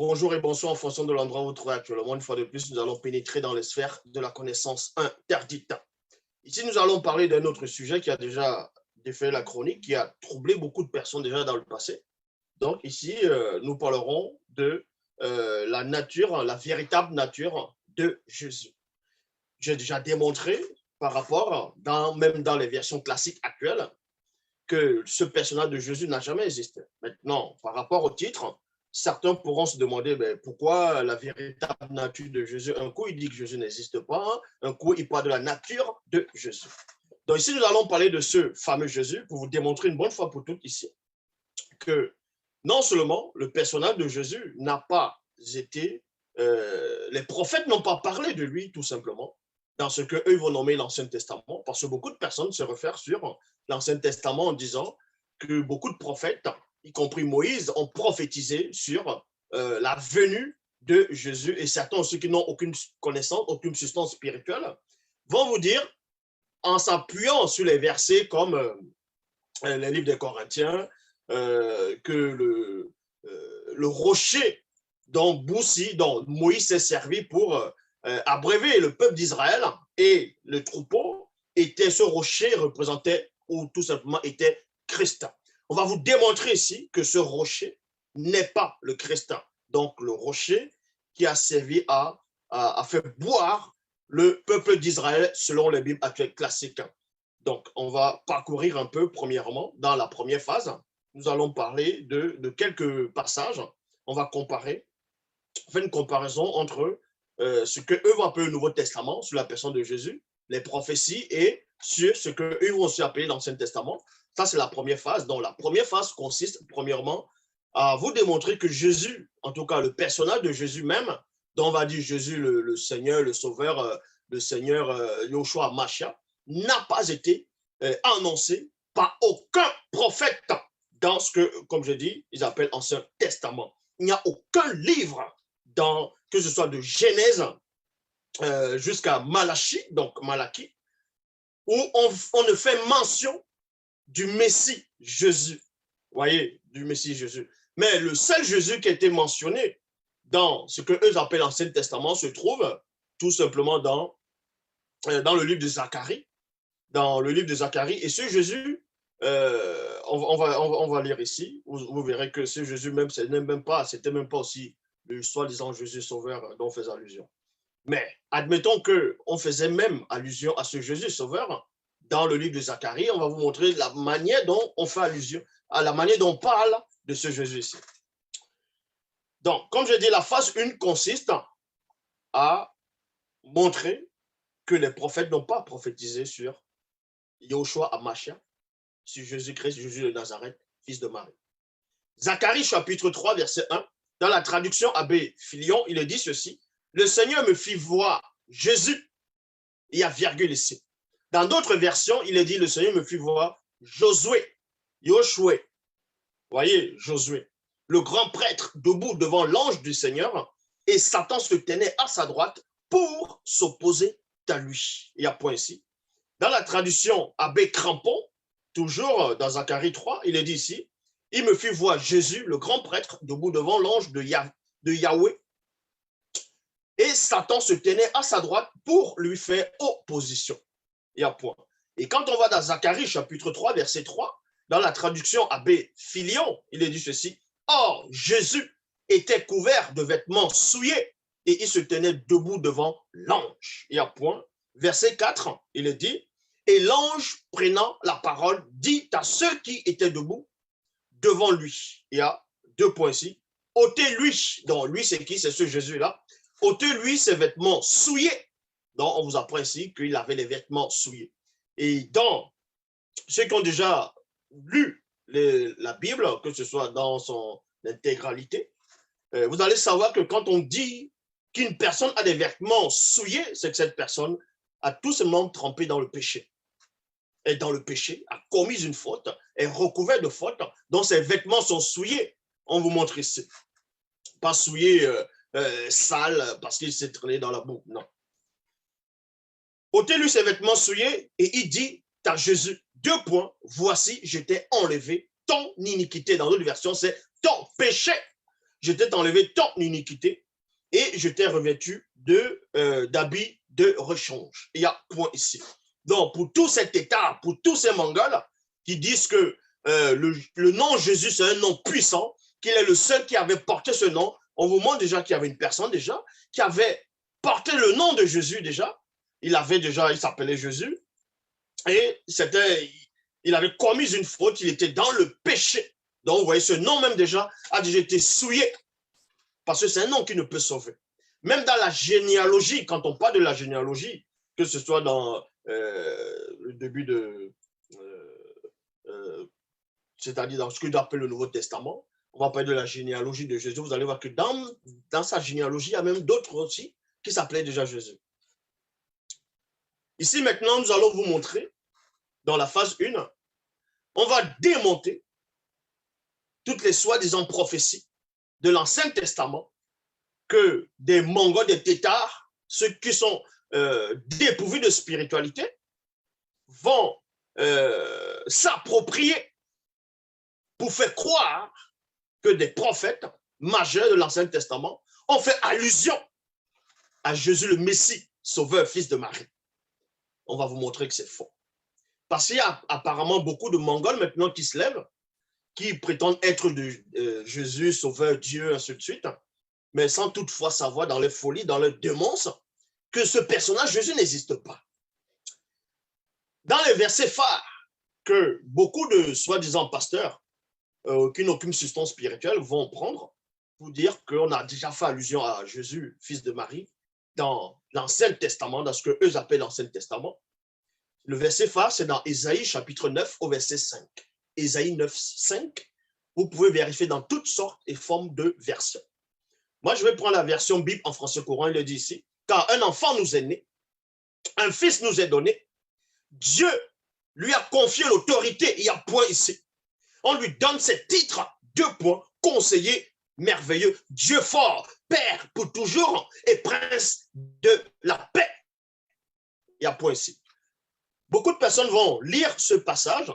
Bonjour et bonsoir en fonction de l'endroit où vous vous trouvez actuellement. Une fois de plus, nous allons pénétrer dans les sphères de la connaissance interdite. Ici, nous allons parler d'un autre sujet qui a déjà défait la chronique, qui a troublé beaucoup de personnes déjà dans le passé. Donc ici, nous parlerons de la nature, la véritable nature de Jésus. J'ai déjà démontré par rapport, même dans les versions classiques actuelles, que ce personnage de Jésus n'a jamais existé. Maintenant, par rapport au titre, certains pourront se demander pourquoi la véritable nature de Jésus. Un coup, il dit que Jésus n'existe pas, un coup, il parle de la nature de Jésus. Donc ici, nous allons parler de ce fameux Jésus pour vous démontrer une bonne fois pour toutes ici que non seulement le personnage de Jésus n'a pas été, les prophètes n'ont pas parlé de lui tout simplement, dans ce qu'eux vont nommer l'Ancien Testament, parce que beaucoup de personnes se réfèrent sur l'Ancien Testament en disant que beaucoup de prophètes, y compris Moïse, ont prophétisé sur la venue de Jésus, et certains aussi qui n'ont aucune connaissance, aucune substance spirituelle, vont vous dire, en s'appuyant sur les versets comme les livres des Corinthiens, que le rocher dont Moïse s'est servi pour abréver le peuple d'Israël et le troupeau, ce rocher représentait ou tout simplement était Christ. On va vous démontrer ici que ce rocher n'est pas le Christ. Donc le rocher qui a servi à faire boire le peuple d'Israël selon les Bibles actuelles classiques. Donc on va parcourir un peu premièrement dans la première phase. Nous allons parler de quelques passages. On va comparer, faire une comparaison entre ce qu'eux vont appeler le Nouveau Testament sur la personne de Jésus, les prophéties, et sur ce qu'eux vont aussi appeler l'Ancien Testament. Ça, c'est la première phase. Donc, la première phase consiste, premièrement, à vous démontrer que Jésus, en tout cas le personnage de Jésus même, dont on va dire Jésus le Seigneur, le Sauveur, le Seigneur Yoshua Mashiach, n'a pas été annoncé par aucun prophète dans ce que, comme je dis, ils appellent Ancien Testament. Il n'y a aucun livre, que ce soit de Genèse jusqu'à Malachie, donc Malachie, où on ne fait mention du Messie Jésus. Vous voyez, du Messie Jésus. Mais le seul Jésus qui a été mentionné dans ce qu'eux appellent l'Ancien Testament se trouve tout simplement dans le livre de Zacharie. Dans le livre de Zacharie. Et ce Jésus, on va lire ici, vous verrez que ce Jésus même, c'était même pas aussi le soi-disant Jésus sauveur dont on faisait allusion. Mais admettons qu'on faisait même allusion à ce Jésus sauveur dans le livre de Zacharie, on va vous montrer la manière dont on fait allusion, à la manière dont on parle de ce Jésus ici. Donc, comme je dis, la phase 1 consiste à montrer que les prophètes n'ont pas prophétisé sur Yoshua Hamashiach, sur Jésus-Christ, Jésus de Nazareth, fils de Marie. Zacharie chapitre 3, verset 1, dans la traduction Abbé Filion, il dit ceci: le Seigneur me fit voir Jésus. Il y a virgule ici. Dans d'autres versions, il est dit: le Seigneur me fit voir Josué, Yoshua. Voyez, Josué, le grand prêtre debout devant l'ange du Seigneur, et Satan se tenait à sa droite pour s'opposer à lui. Il y a point ici. Dans la traduction Abbé Crampon, toujours dans Zacharie 3, il est dit ici: il me fit voir Jésus, le grand prêtre, debout devant l'ange de Yahweh, et Satan se tenait à sa droite pour lui faire opposition. Il y a point. Et quand on va dans Zacharie chapitre 3, verset 3, dans la traduction Abbé Filion, il est dit ceci: or, Jésus était couvert de vêtements souillés et il se tenait debout devant l'ange. Il y a point. Verset 4, il est dit: et l'ange prenant la parole dit à ceux qui étaient debout devant lui. Il y a deux points ici. Ôtez-lui. Donc, lui, c'est qui? C'est ce Jésus-là. Ôtez-lui ses vêtements souillés. Donc, on vous apprend ici qu'il avait les vêtements souillés. Et dans ceux qui ont déjà lu la Bible, que ce soit dans son intégralité, vous allez savoir que quand on dit qu'une personne a des vêtements souillés, c'est que cette personne a tout simplement trempé dans le péché. Est dans le péché, a commis une faute, est recouvert de faute, dont ses vêtements sont souillés. On vous montre ici. Pas souillés, sales, parce qu'il s'est traîné dans la boue, non. Ôtez-lui ses vêtements souillés, et il dit à Jésus, deux points, voici, je t'ai enlevé ton iniquité. Dans d'autres versions, c'est ton péché. je t'ai enlevé ton iniquité et je t'ai revêtu d'habits de rechange. Il y a point ici. Donc, pour tout cet état, pour tous ces Mongols qui disent que le nom Jésus, c'est un nom puissant, qu'il est le seul qui avait porté ce nom, on vous montre déjà qu'il y avait une personne déjà qui avait porté le nom de Jésus déjà. Il s'appelait Jésus. Et il avait commis une faute, il était dans le péché. Donc, vous voyez, ce nom même déjà a déjà été souillé. Parce que c'est un nom qui ne peut sauver. Même dans la généalogie, quand on parle de la généalogie, que ce soit dans le début c'est-à-dire dans ce que j'appelle le Nouveau Testament, on va parler de la généalogie de Jésus. Vous allez voir que dans sa généalogie, il y a même d'autres aussi qui s'appelaient déjà Jésus. Ici, maintenant, nous allons vous montrer, dans la phase 1, on va démonter toutes les soi-disant prophéties de l'Ancien Testament que des Mongols, des Tétards, ceux qui sont dépourvus de spiritualité, vont s'approprier pour faire croire que des prophètes majeurs de l'Ancien Testament ont fait allusion à Jésus le Messie, sauveur, fils de Marie. On va vous montrer que c'est faux. Parce qu'il y a apparemment beaucoup de Mongols maintenant qui se lèvent, qui prétendent être de Jésus, sauveur, Dieu, ainsi de suite, mais sans toutefois savoir dans les folies, dans les démence, que ce personnage Jésus n'existe pas. Dans les versets phares que beaucoup de soi-disant pasteurs qui n'ont aucune substance spirituelle vont prendre pour dire qu'on a déjà fait allusion à Jésus, fils de Marie, dans l'Ancien Testament, dans ce qu'eux appellent l'Ancien Testament. Le verset phare, c'est dans Ésaïe chapitre 9 au verset 5. Ésaïe 9, 5, vous pouvez vérifier dans toutes sortes et formes de versions. Moi, je vais prendre la version Bible en français courant, il le dit ici, car un enfant nous est né, un fils nous est donné, Dieu lui a confié l'autorité, il y a point ici. On lui donne ces titres, 2 points, conseiller merveilleux, Dieu fort, Père pour toujours et Prince de la paix. Il y a point ici. Beaucoup de personnes vont lire ce passage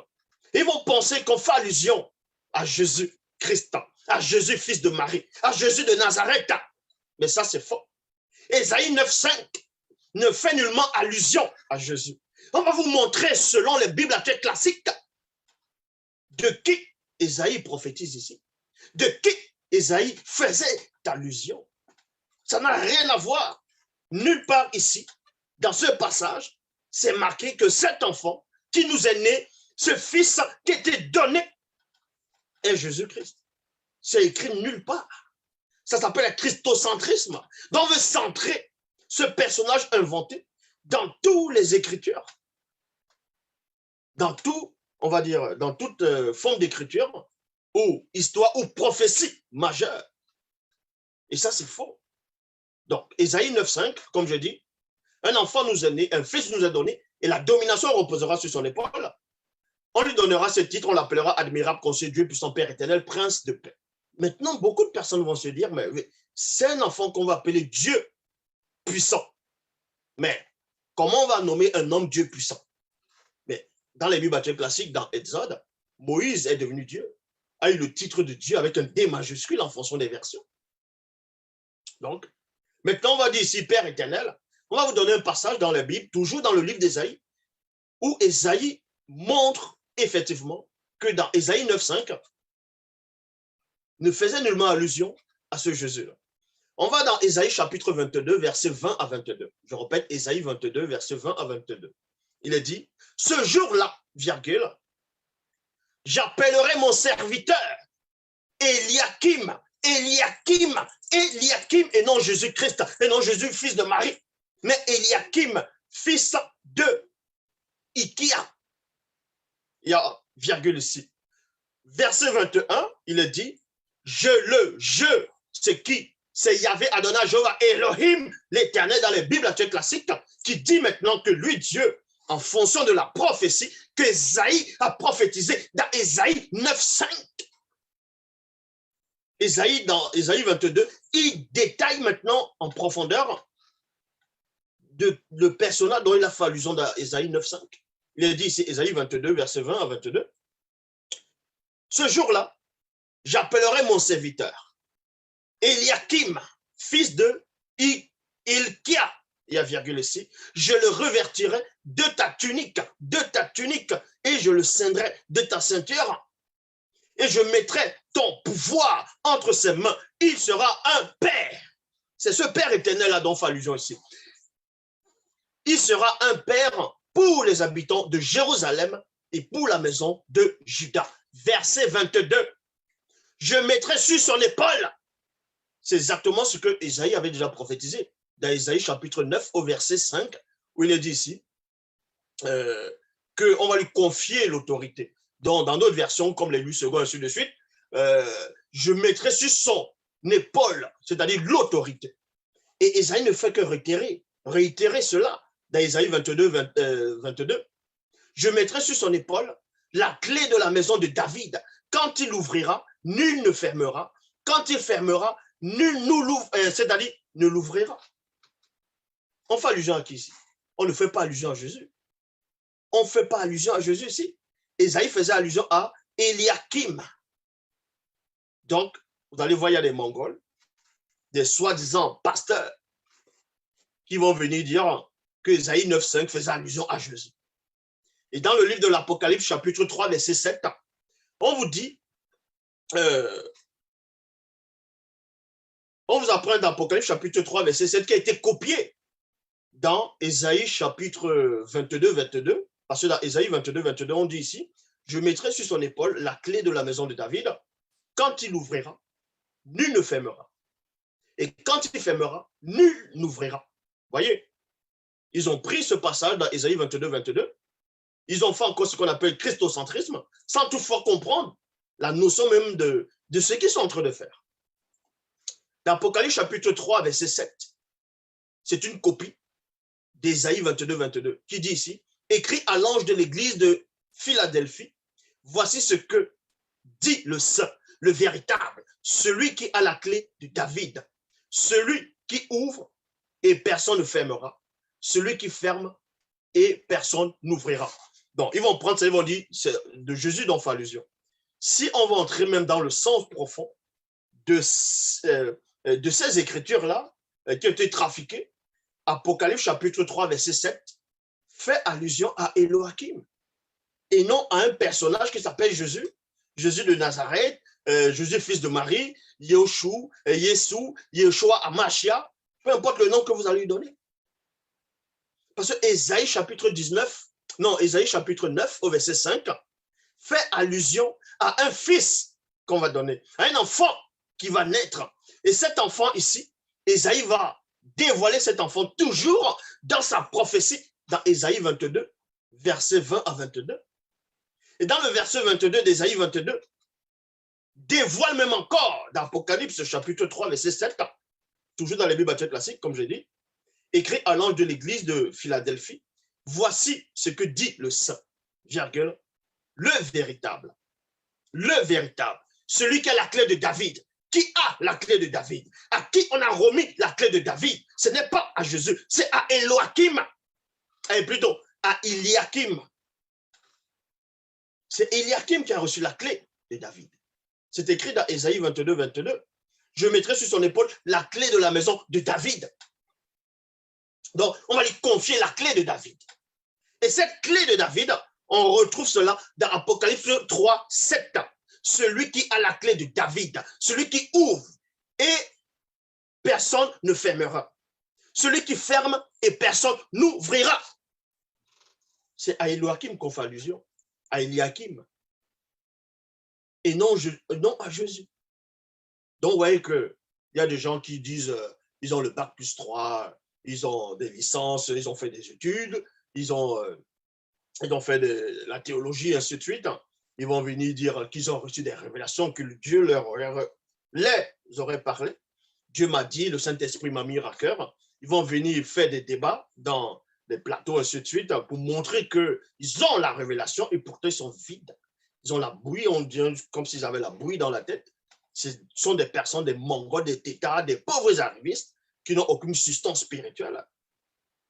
et vont penser qu'on fait allusion à Jésus Christ, à Jésus fils de Marie, à Jésus de Nazareth. Mais ça, c'est faux. Ésaïe 9,5 ne fait nullement allusion à Jésus. On va vous montrer, selon les Bibles classiques, de qui Ésaïe prophétise ici, de qui Ésaïe faisait allusion. Ça n'a rien à voir. Nulle part ici, dans ce passage, c'est marqué que cet enfant qui nous est né, ce fils qui était donné, est Jésus-Christ. C'est écrit nulle part. Ça s'appelle le christocentrisme. Donc on veut centrer ce personnage inventé dans toutes les Écritures, dans tout, on va dire, dans toute forme d'écriture ou histoire ou prophétie majeure. Et ça, c'est faux. Donc, Ésaïe 9,5, comme je dis, un enfant nous est né, un fils nous est donné, et la domination reposera sur son épaule. On lui donnera ce titre, on l'appellera admirable, conseiller, Dieu puissant, Père éternel, prince de paix. Maintenant, beaucoup de personnes vont se dire, mais c'est un enfant qu'on va appeler Dieu puissant. Mais comment on va nommer un homme Dieu puissant? Mais dans les Bibles classiques, dans Exode, Moïse est devenu Dieu, a eu le titre de Dieu avec un D majuscule en fonction des versions. Donc, maintenant, on va dire ici Père éternel. On va vous donner un passage dans la Bible, toujours dans le livre d'Ésaïe, où Ésaïe montre effectivement que dans Ésaïe 9,5, ne faisait nullement allusion à ce Jésus-là. On va dans Ésaïe chapitre 22, versets 20 à 22. Je répète, Ésaïe 22, versets 20 à 22. Il est dit, ce jour-là, virgule, j'appellerai mon serviteur Eliakim, Eliakim, Eliakim, et non Jésus-Christ, et non Jésus, fils de Marie, mais Eliakim, fils de Ikia. Il y a virgule ici. Verset 21, il est dit, je, c'est qui? C'est Yahvé Adonai Jéhovah Elohim, l'Éternel dans les Bibles classiques, qui dit maintenant que lui, Dieu, en fonction de la prophétie que Ésaïe a prophétisé dans Ésaïe 9,5. Ésaïe, dans Ésaïe 22, il détaille maintenant en profondeur le personnage dont il a fait allusion dans Ésaïe 9,5. Il est dit ici, Ésaïe 22, verset 20 à 22. Ce jour-là, j'appellerai mon serviteur. Eliakim, fils de Ilkia, il y a virgule ici, je le revêtirai de ta tunique, et je le ceindrai de ta ceinture, et je mettrai ton pouvoir entre ses mains. Il sera un père. C'est ce Père éternel là dont fait allusion ici. Il sera un père pour les habitants de Jérusalem et pour la maison de Juda. Verset 22. Je mettrai sur son épaule. C'est exactement ce que Isaïe avait déjà prophétisé dans Isaïe chapitre 9 au verset 5, où il est dit ici qu'on va lui confier l'autorité. Dans d'autres versions, comme les 8 secondes, ainsi de suite, je mettrai sur son épaule, c'est-à-dire l'autorité. Et Isaïe ne fait que réitérer cela dans Isaïe 22. Je mettrai sur son épaule la clé de la maison de David. Quand il ouvrira, nul ne fermera. Quand il fermera, nul c'est-à-dire ne l'ouvrira. On fait allusion à qui ici? On ne fait pas allusion à Jésus. On ne fait pas allusion à Jésus ici. Isaïe faisait allusion à Eliakim. Donc, vous allez voir, il y a des Mongols, des soi-disant pasteurs, qui vont venir dire que Isaïe 9,5 faisait allusion à Jésus. Et dans le livre de l'Apocalypse, chapitre 3, verset 7, on vous dit, on vous apprend dans l'Apocalypse, chapitre 3, verset 7, qui a été copié dans Isaïe, chapitre 22, parce que dans Isaïe 22, on dit ici, je mettrai sur son épaule la clé de la maison de David. Quand il ouvrira, nul ne fermera. Et quand il fermera, nul n'ouvrira. Voyez, ils ont pris ce passage dans Isaïe 22, ils ont fait encore ce qu'on appelle christocentrisme, sans toutefois comprendre la notion même de ce qu'ils sont en train de faire. Dans Apocalypse chapitre 3, verset 7, c'est une copie d'Isaïe 22, qui dit ici, écrit à l'ange de l'église de Philadelphie, voici ce que dit le saint, le véritable, celui qui a la clé de David, celui qui ouvre et personne ne fermera, celui qui ferme et personne n'ouvrira. Donc, ils vont prendre ça, ils vont dire, c'est de Jésus dont fait allusion. Si on va entrer même dans le sens profond de ces écritures-là, qui ont été trafiquées, Apocalypse chapitre 3, verset 7, fait allusion à Elohim, et non à un personnage qui s'appelle Jésus, Jésus de Nazareth, Jésus fils de Marie, Yeshua, Amashia, peu importe le nom que vous allez lui donner. Parce que Ésaïe chapitre 9 au verset 5 fait allusion à un fils qu'on va donner, à un enfant qui va naître. Et cet enfant ici, Ésaïe va dévoiler cet enfant toujours dans sa prophétie, dans Ésaïe 22, verset 20 à 22. Et dans le verset 22 d'Ésaïe 22, dévoile même encore dans Apocalypse chapitre 3, verset 7, toujours dans les Bibles classiques, comme j'ai dit, écrit à l'ange de l'église de Philadelphie, voici ce que dit le saint, virgule, le véritable, celui qui a la clé de David, qui a la clé de David, à qui on a remis la clé de David, ce n'est pas à Jésus, c'est à Elohim, et plutôt à Eliakim. C'est Eliakim qui a reçu la clé de David. C'est écrit dans Ésaïe 22. Je mettrai sur son épaule la clé de la maison de David. Donc, on va lui confier la clé de David. Et cette clé de David, on retrouve cela dans Apocalypse 3, 7. Celui qui a la clé de David, celui qui ouvre et personne ne fermera. Celui qui ferme et personne n'ouvrira. C'est à Elohim qu'on fait allusion, à Eliakim. Et non à Jésus. Donc, vous voyez qu'il y a des gens qui disent ils ont le bac plus 3, ils ont des licences, ils ont fait des études, ils ont fait de la théologie, ainsi de suite. Ils vont venir dire qu'ils ont reçu des révélations, que Dieu les aurait parlé. Dieu m'a dit, le Saint-Esprit m'a mis à cœur. Ils vont venir faire des débats dans des plateaux, ainsi de suite, pour montrer qu'ils ont la révélation et pourtant ils sont vides. Ils ont la bouillie, on dirait comme s'ils avaient la bouillie dans la tête. Ce sont des personnes, des mongols, des tétards, des pauvres arrivistes qui n'ont aucune substance spirituelle.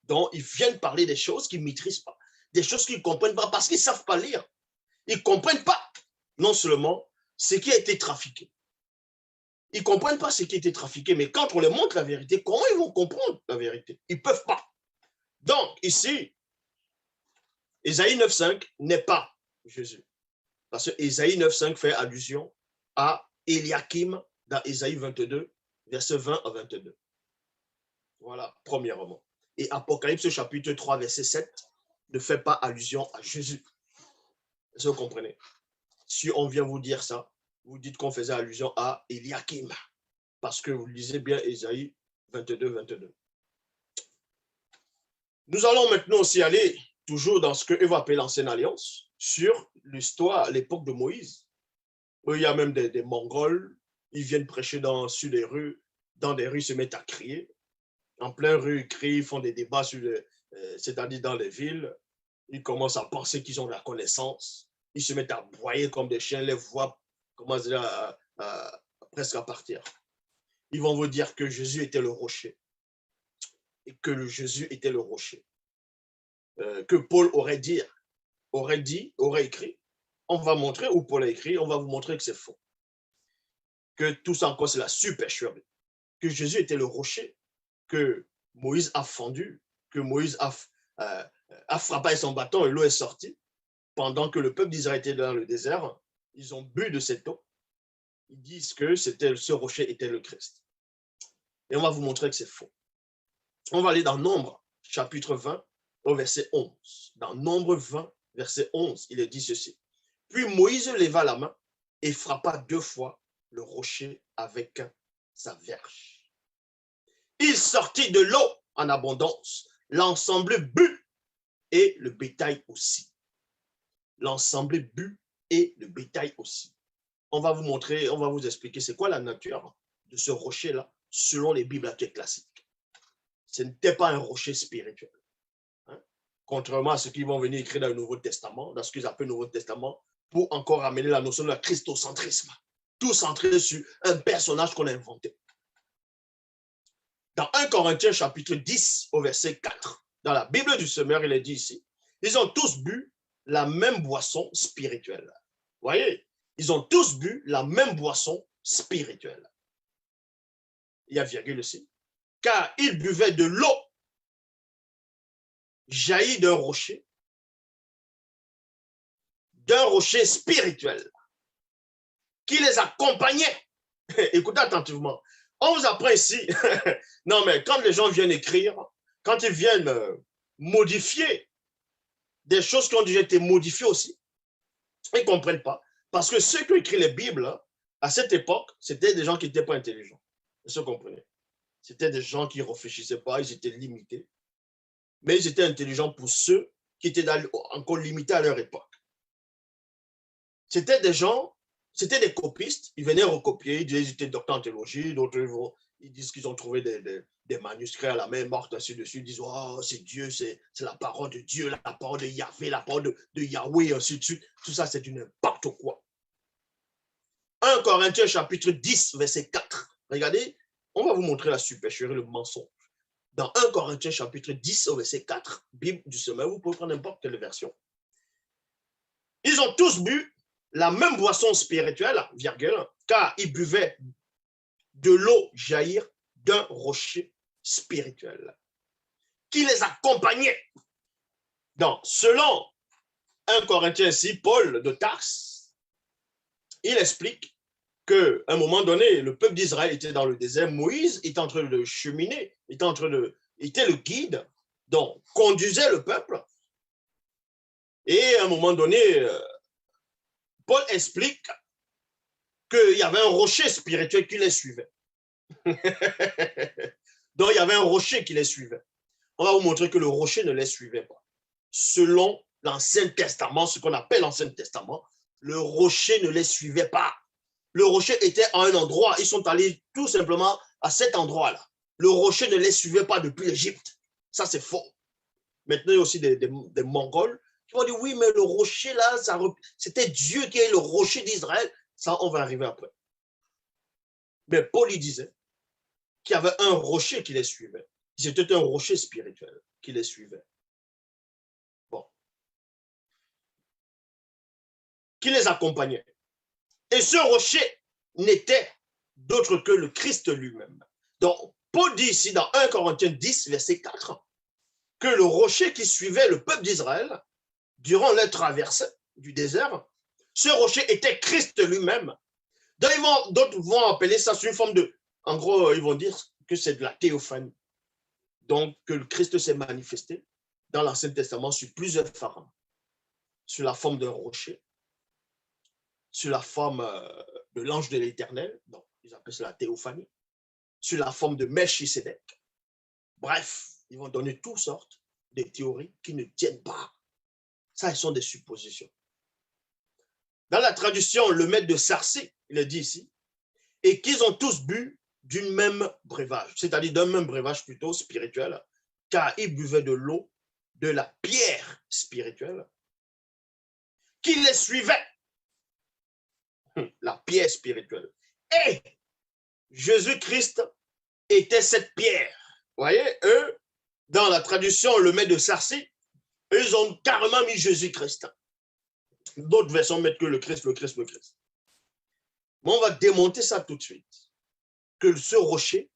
Donc, ils viennent parler des choses qu'ils ne maîtrisent pas, des choses qu'ils ne comprennent pas parce qu'ils ne savent pas lire. Ils ne comprennent pas non seulement ce qui a été trafiqué, Ils ne comprennent pas ce qui était trafiqué. Mais quand on leur montre la vérité, comment ils vont comprendre la vérité? Ils ne peuvent pas. Donc, ici, Ésaïe 9,5 n'est pas Jésus. Parce que Ésaïe 9,5 fait allusion à Eliakim dans Ésaïe 22, verset 20 à 22. Voilà, premièrement. Et Apocalypse chapitre 3, verset 7 ne fait pas allusion à Jésus. Est-ce que vous comprenez? Si on vient vous dire ça, vous dites qu'on faisait allusion à Eliakim. Parce que vous lisez bien Ésaïe 22, 22. Nous allons maintenant aussi aller toujours dans ce que Eve appelle l'ancienne alliance, sur l'histoire, l'époque de Moïse. Où il y a même des Mongols, ils viennent prêcher sur des rues, dans des rues, ils se mettent à crier. En plein rue, ils crient, ils font des débats, c'est-à-dire dans les villes. Ils commencent à penser qu'ils ont de la connaissance. Ils se mettent à broyer comme des chiens, les voix commencent presque à partir. Ils vont vous dire que Jésus était le rocher. Et que Jésus était le rocher. Que Paul aurait écrit. On va montrer où Paul a écrit, on va vous montrer que c'est faux. Que tout ça encore, c'est la supercherie. Que Jésus était le rocher, que Moïse a fendu, que Moïse a frappé son bâton et l'eau est sortie. Pendant que le peuple d'Israël était dans le désert, ils ont bu de cette eau. Ils disent que ce rocher était le Christ. Et on va vous montrer que c'est faux. On va aller dans Nombre, chapitre 20, au verset 11. Dans Nombre 20, verset 11, il est dit ceci. Puis Moïse leva la main et frappa 2 fois le rocher avec sa verge. Il sortit de l'eau en abondance. L'ensemble but et le bétail aussi. L'ensemble but et le bétail aussi. On va vous montrer, on va vous expliquer c'est quoi la nature de ce rocher-là selon les Bibles classiques. Ce n'était pas un rocher spirituel. Hein? Contrairement à ce qu'ils vont venir écrire dans le Nouveau Testament, dans ce qu'ils appellent le Nouveau Testament, pour encore amener la notion de la christocentrisme. Tout centré sur un personnage qu'on a inventé. Dans 1 Corinthiens chapitre 10 au verset 4, dans la Bible du Semeur, il est dit ici, ils ont tous bu la même boisson spirituelle. Vous voyez, ils ont tous bu la même boisson spirituelle. Il y a virgule ici. Car ils buvaient de l'eau jaillie d'un rocher spirituel qui les accompagnait. Écoutez attentivement. On vous apprend ici, non mais quand les gens viennent écrire, quand ils viennent modifier des choses qui ont déjà été modifiées aussi, ils ne comprennent pas. Parce que ceux qui ont écrit les Bibles, à cette époque, c'était des gens qui n'étaient pas intelligents. Vous comprenez? C'était des gens qui ne réfléchissaient pas, ils étaient limités. Mais ils étaient intelligents pour ceux qui étaient encore limités à leur époque. C'était des gens, c'était des copistes, ils venaient recopier, ils disaient qu'ils étaient docteurs en théologie, d'autres ils disent qu'ils ont trouvé des manuscrits à la main morte, ainsi de suite, ils disent oh, c'est Dieu, c'est la parole de Dieu, la parole de Yahvé, la parole de Yahweh, ainsi de suite. Tout ça, c'est du n'importe quoi. 1 Corinthiens chapitre 10, verset 4. Regardez, on va vous montrer la supercherie, le mensonge. Dans 1 Corinthiens chapitre 10, verset 4, Bible du Semeur, vous pouvez prendre n'importe quelle version. Ils ont tous bu la même boisson spirituelle, virgule, car ils buvaient de l'eau jaillir d'un rocher spirituel qui les accompagnait. Donc, selon 1 Corinthiens 6, Paul de Tarse, il explique qu'à un moment donné, le peuple d'Israël était dans le désert, Moïse était en train de cheminer, était le guide, donc conduisait le peuple. Et à un moment donné, Paul explique qu'il y avait un rocher spirituel qui les suivait. Donc, il y avait un rocher qui les suivait. On va vous montrer que le rocher ne les suivait pas. Selon l'Ancien Testament, ce qu'on appelle l'Ancien Testament, le rocher ne les suivait pas. Le rocher était à un endroit. Ils sont allés tout simplement à cet endroit-là. Le rocher ne les suivait pas depuis l'Égypte. Ça, c'est faux. Maintenant, il y a aussi des Mongols qui vont dire, oui, mais le rocher là, c'était Dieu qui est le rocher d'Israël. Ça, on va arriver après. Mais Paul, il disait qu'il y avait un rocher qui les suivait. C'était un rocher spirituel qui les suivait. Bon. Qui les accompagnait. Et ce rocher n'était d'autre que le Christ lui-même. Donc, Paul dit ici dans 1 Corinthiens 10, verset 4, que le rocher qui suivait le peuple d'Israël durant leur traversée du désert, ce rocher était Christ lui-même. D'autres vont appeler ça sous une forme de... En gros, ils vont dire que c'est de la théophanie. Donc, que le Christ s'est manifesté dans l'Ancien Testament sur plusieurs pharaons, sous la forme d'un rocher, sous la forme de l'ange de l'Éternel, donc ils appellent ça la théophanie, sous la forme de Melchisédek. Bref, ils vont donner toutes sortes de théories qui ne tiennent pas. Ça, ce sont des suppositions. Dans la traduction, le maître de Sarcée, il est dit ici, et qu'ils ont tous bu d'une même breuvage, c'est-à-dire d'un même breuvage plutôt spirituel, car ils buvaient de l'eau, de la pierre spirituelle, qui les suivait, la pierre spirituelle. Et Jésus-Christ était cette pierre. Vous voyez, eux, dans la traduction, le maître de Sarcée, ils ont carrément mis Jésus-Christ. D'autres versions mettent que le Christ, le Christ, le Christ. Mais on va démonter ça tout de suite. Que ce rocher,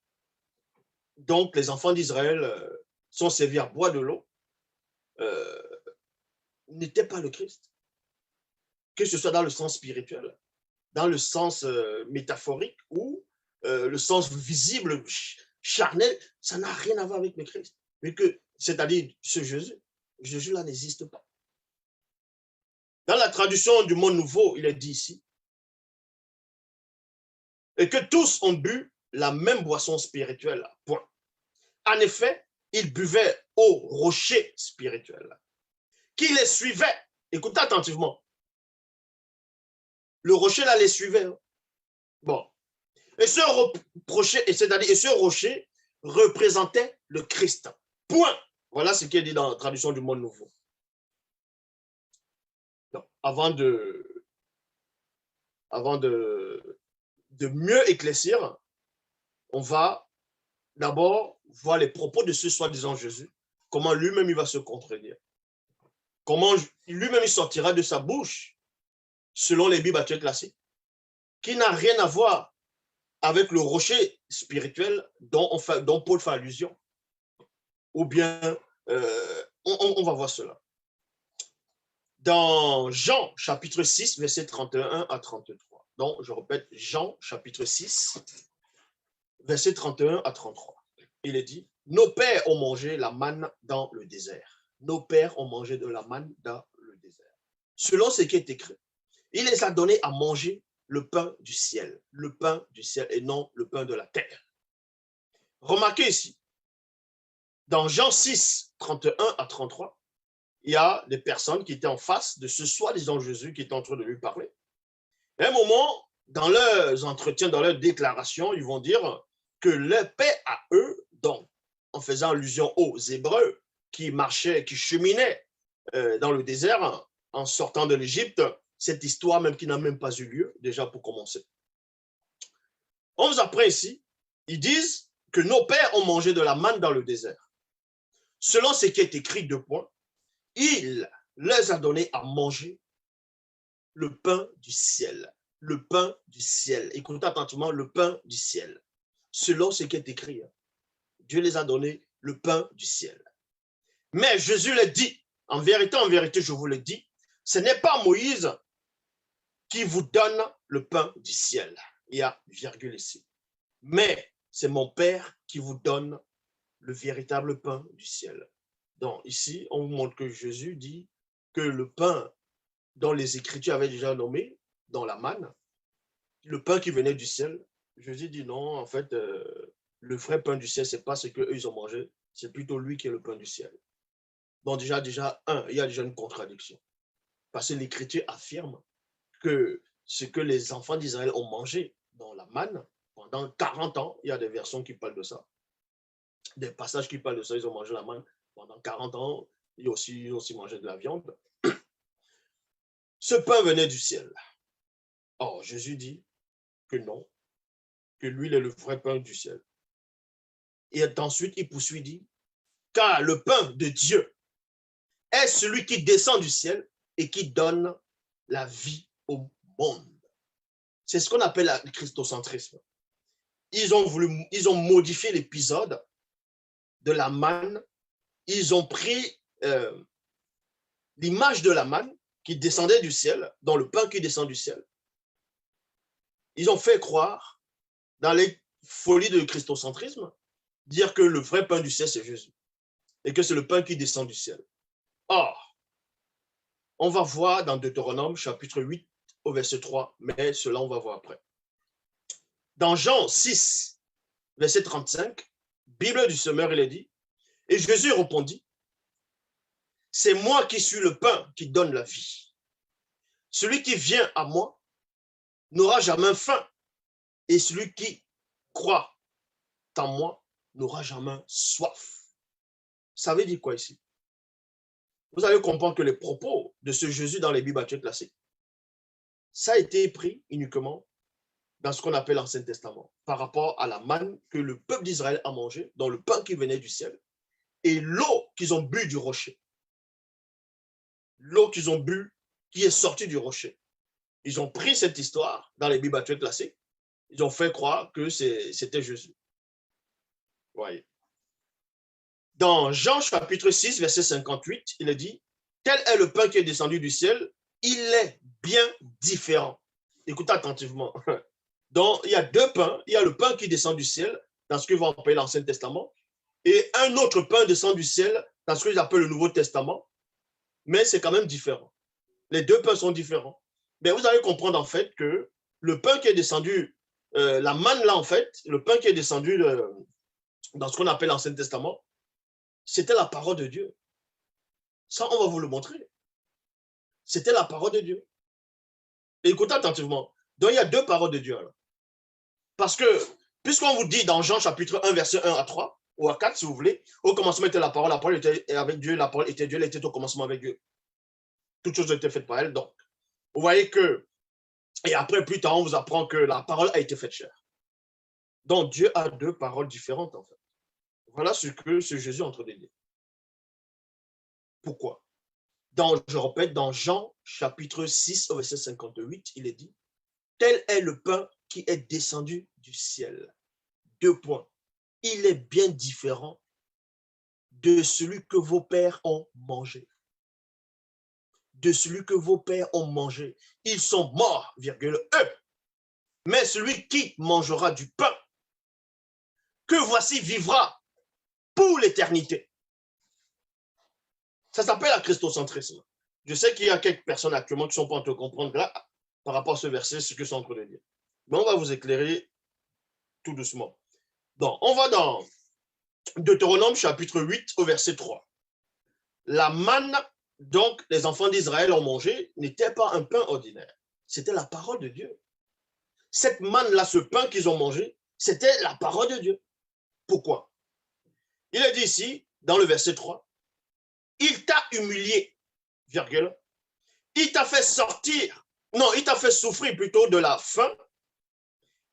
donc les enfants d'Israël sont servis à boire de l'eau, n'était pas le Christ. Que ce soit dans le sens spirituel, dans le sens métaphorique ou le sens visible, charnel, ça n'a rien à voir avec le Christ. Mais que, c'est-à-dire ce Jésus, Jésus-là n'existe pas. Dans la traduction du Monde Nouveau, il est dit ici, et que tous ont bu la même boisson spirituelle. Point. En effet, ils buvaient au rocher spirituel, qui les suivait. Écoutez attentivement. Le rocher là les suivait. Bon. Et ce rocher représentait le Christ. Point. Voilà ce qui est dit dans la traduction du Monde Nouveau. Donc, avant de mieux éclaircir, on va d'abord voir les propos de ce soi-disant Jésus, comment lui-même il va se contredire, comment lui-même il sortira de sa bouche, selon les Bibles actuelles classiques, qui n'a rien à voir avec le rocher spirituel dont Paul fait allusion. Ou bien, on va voir cela. Dans Jean, chapitre 6, versets 31 à 33. Donc, je répète, Jean, chapitre 6, versets 31 à 33. Il est dit, nos pères ont mangé la manne dans le désert. Nos pères ont mangé de la manne dans le désert. Selon ce qui est écrit, il les a donné à manger le pain du ciel et non le pain de la terre. Remarquez ici, dans Jean 6, 31 à 33, il y a des personnes qui étaient en face de ce soi-disant Jésus qui est en train de lui parler. À un moment, dans leurs entretiens, dans leurs déclarations, ils vont dire que leur paix à eux, donc en faisant allusion aux Hébreux qui marchaient, qui cheminaient dans le désert en sortant de l'Égypte, cette histoire même qui n'a même pas eu lieu, déjà pour commencer. On vous apprend ici, ils disent que nos pères ont mangé de la manne dans le désert. Selon ce qui est écrit de points, il leur a donné à manger le pain du ciel. Le pain du ciel. Écoutez attentivement, le pain du ciel. Selon ce qui est écrit, Dieu les a donné le pain du ciel. Mais Jésus le dit, en vérité, je vous le dis, ce n'est pas Moïse qui vous donne le pain du ciel. Il y a virgule ici. Mais c'est mon Père qui vous donne le véritable pain du ciel. Donc ici, on vous montre que Jésus dit que le pain dont les Écritures avaient déjà nommé, dans la manne, le pain qui venait du ciel, Jésus dit non, en fait, le vrai pain du ciel, ce n'est pas ce qu'eux ils ont mangé, c'est plutôt lui qui est le pain du ciel. Donc déjà, il y a déjà une contradiction. Parce que l'Écriture affirme que ce que les enfants d'Israël ont mangé dans la manne, pendant 40 ans, il y a des versions qui parlent de ça, des passages qui parlent de ça, ils ont mangé la manne pendant 40 ans, ils ont aussi mangé de la viande. Ce pain venait du ciel. Or, Jésus dit que non, que lui, il est le vrai pain du ciel. Et ensuite, il poursuit, dit, car le pain de Dieu est celui qui descend du ciel et qui donne la vie au monde. C'est ce qu'on appelle le christocentrisme. ils ont modifié l'épisode de la manne. Ils ont pris l'image de la manne qui descendait du ciel, dans le pain qui descend du ciel. Ils ont fait croire, dans les folies de christocentrisme, dire que le vrai pain du ciel, c'est Jésus. Et que c'est le pain qui descend du ciel. Or, on va voir dans Deutéronome, chapitre 8, au verset 3, mais cela, on va voir après. Dans Jean 6, verset 35, Bible du semeur, il est dit, et Jésus répondit, c'est moi qui suis le pain qui donne la vie. Celui qui vient à moi n'aura jamais faim, et celui qui croit en moi n'aura jamais soif. Ça veut dire quoi ici? Vous allez comprendre que les propos de ce Jésus dans les Bibles actuelles classiques, ça a été pris uniquement dans ce qu'on appelle l'Ancien Testament, par rapport à la manne que le peuple d'Israël a mangé, dans le pain qui venait du ciel, et l'eau qu'ils ont bu du rocher. L'eau qu'ils ont bu qui est sortie du rocher. Ils ont pris cette histoire dans les Bibles actuelles classiques, ils ont fait croire que c'était Jésus. Voyez. Dans Jean chapitre 6, verset 58, il est dit, tel est le pain qui est descendu du ciel, il est bien différent. Écoutez attentivement. Donc, il y a deux pains. Il y a le pain qui descend du ciel, dans ce que vous appelez l'Ancien Testament, et un autre pain descend du ciel, dans ce que j'appelle le Nouveau Testament, mais c'est quand même différent. Les deux pains sont différents. Mais vous allez comprendre en fait que le pain qui est descendu, la manne là en fait, le pain qui est descendu dans ce qu'on appelle l'Ancien Testament, c'était la parole de Dieu. Ça, on va vous le montrer. C'était la parole de Dieu. Et écoutez attentivement. Donc, il y a deux paroles de Dieu. Alors. Parce que, puisqu'on vous dit dans Jean chapitre 1, verset 1 à 3, ou à 4, si vous voulez, au commencement était la parole était avec Dieu, la parole était Dieu, elle était au commencement avec Dieu. Toutes choses étaient faites par elle. Donc, vous voyez que, et après, plus tard, on vous apprend que la parole a été faite chair. Donc, Dieu a deux paroles différentes, en fait. Voilà ce que ce Jésus est en train de dire. Pourquoi? Je répète, dans Jean chapitre 6, au verset 58, il est dit, tel est le pain qui est descendu du ciel. Deux points. Il est bien différent de celui que vos pères ont mangé. De celui que vos pères ont mangé. Ils sont morts, virgule, eux. Mais celui qui mangera du pain, que voici vivra pour l'éternité. Ça s'appelle la christocentrisme. Je sais qu'il y a quelques personnes actuellement qui ne sont pas en train de comprendre là, par rapport à ce verset, ce que je suis en train de dire. Mais on va vous éclairer tout doucement. Donc, on va dans Deutéronome chapitre 8 au verset 3. La manne, donc, les enfants d'Israël ont mangé, n'était pas un pain ordinaire. C'était la parole de Dieu. Cette manne-là, ce pain qu'ils ont mangé, c'était la parole de Dieu. Pourquoi? Il est dit ici, dans le verset 3, il t'a humilié, virgule, il t'a fait sortir, non, il t'a fait souffrir plutôt de la faim,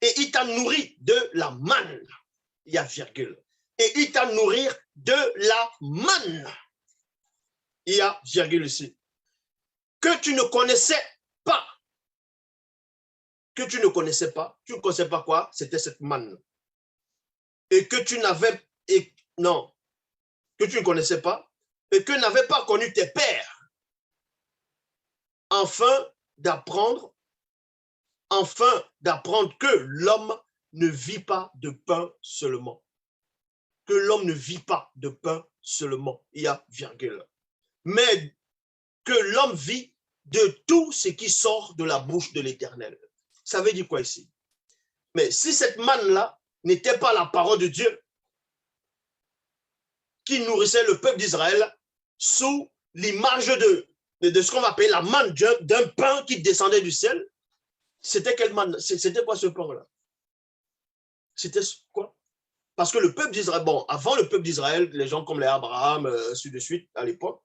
et il t'a nourri de la manne, il y a virgule, et il t'a nourri de la manne, il y a virgule ici, que tu ne connaissais pas. Que tu ne connaissais pas. Tu ne connaissais pas quoi? C'était cette manne. Et que tu n'avais, non, que tu ne connaissais pas, et que n'avaient pas connu tes pères, afin d'apprendre que l'homme ne vit pas de pain seulement. Que l'homme ne vit pas de pain seulement. Il y a virgule. Mais que l'homme vit de tout ce qui sort de la bouche de l'Éternel. Ça veut dire quoi ici? Mais si cette manne-là n'était pas la parole de Dieu qui nourrissait le peuple d'Israël sous l'image de ce qu'on va appeler la manne d'un pain qui descendait du ciel, c'était quelle manne? C'était quoi ce pain-là? C'était quoi? Parce que le peuple d'Israël, bon, avant le peuple d'Israël, les gens comme les Abraham, ainsi de suite, à l'époque,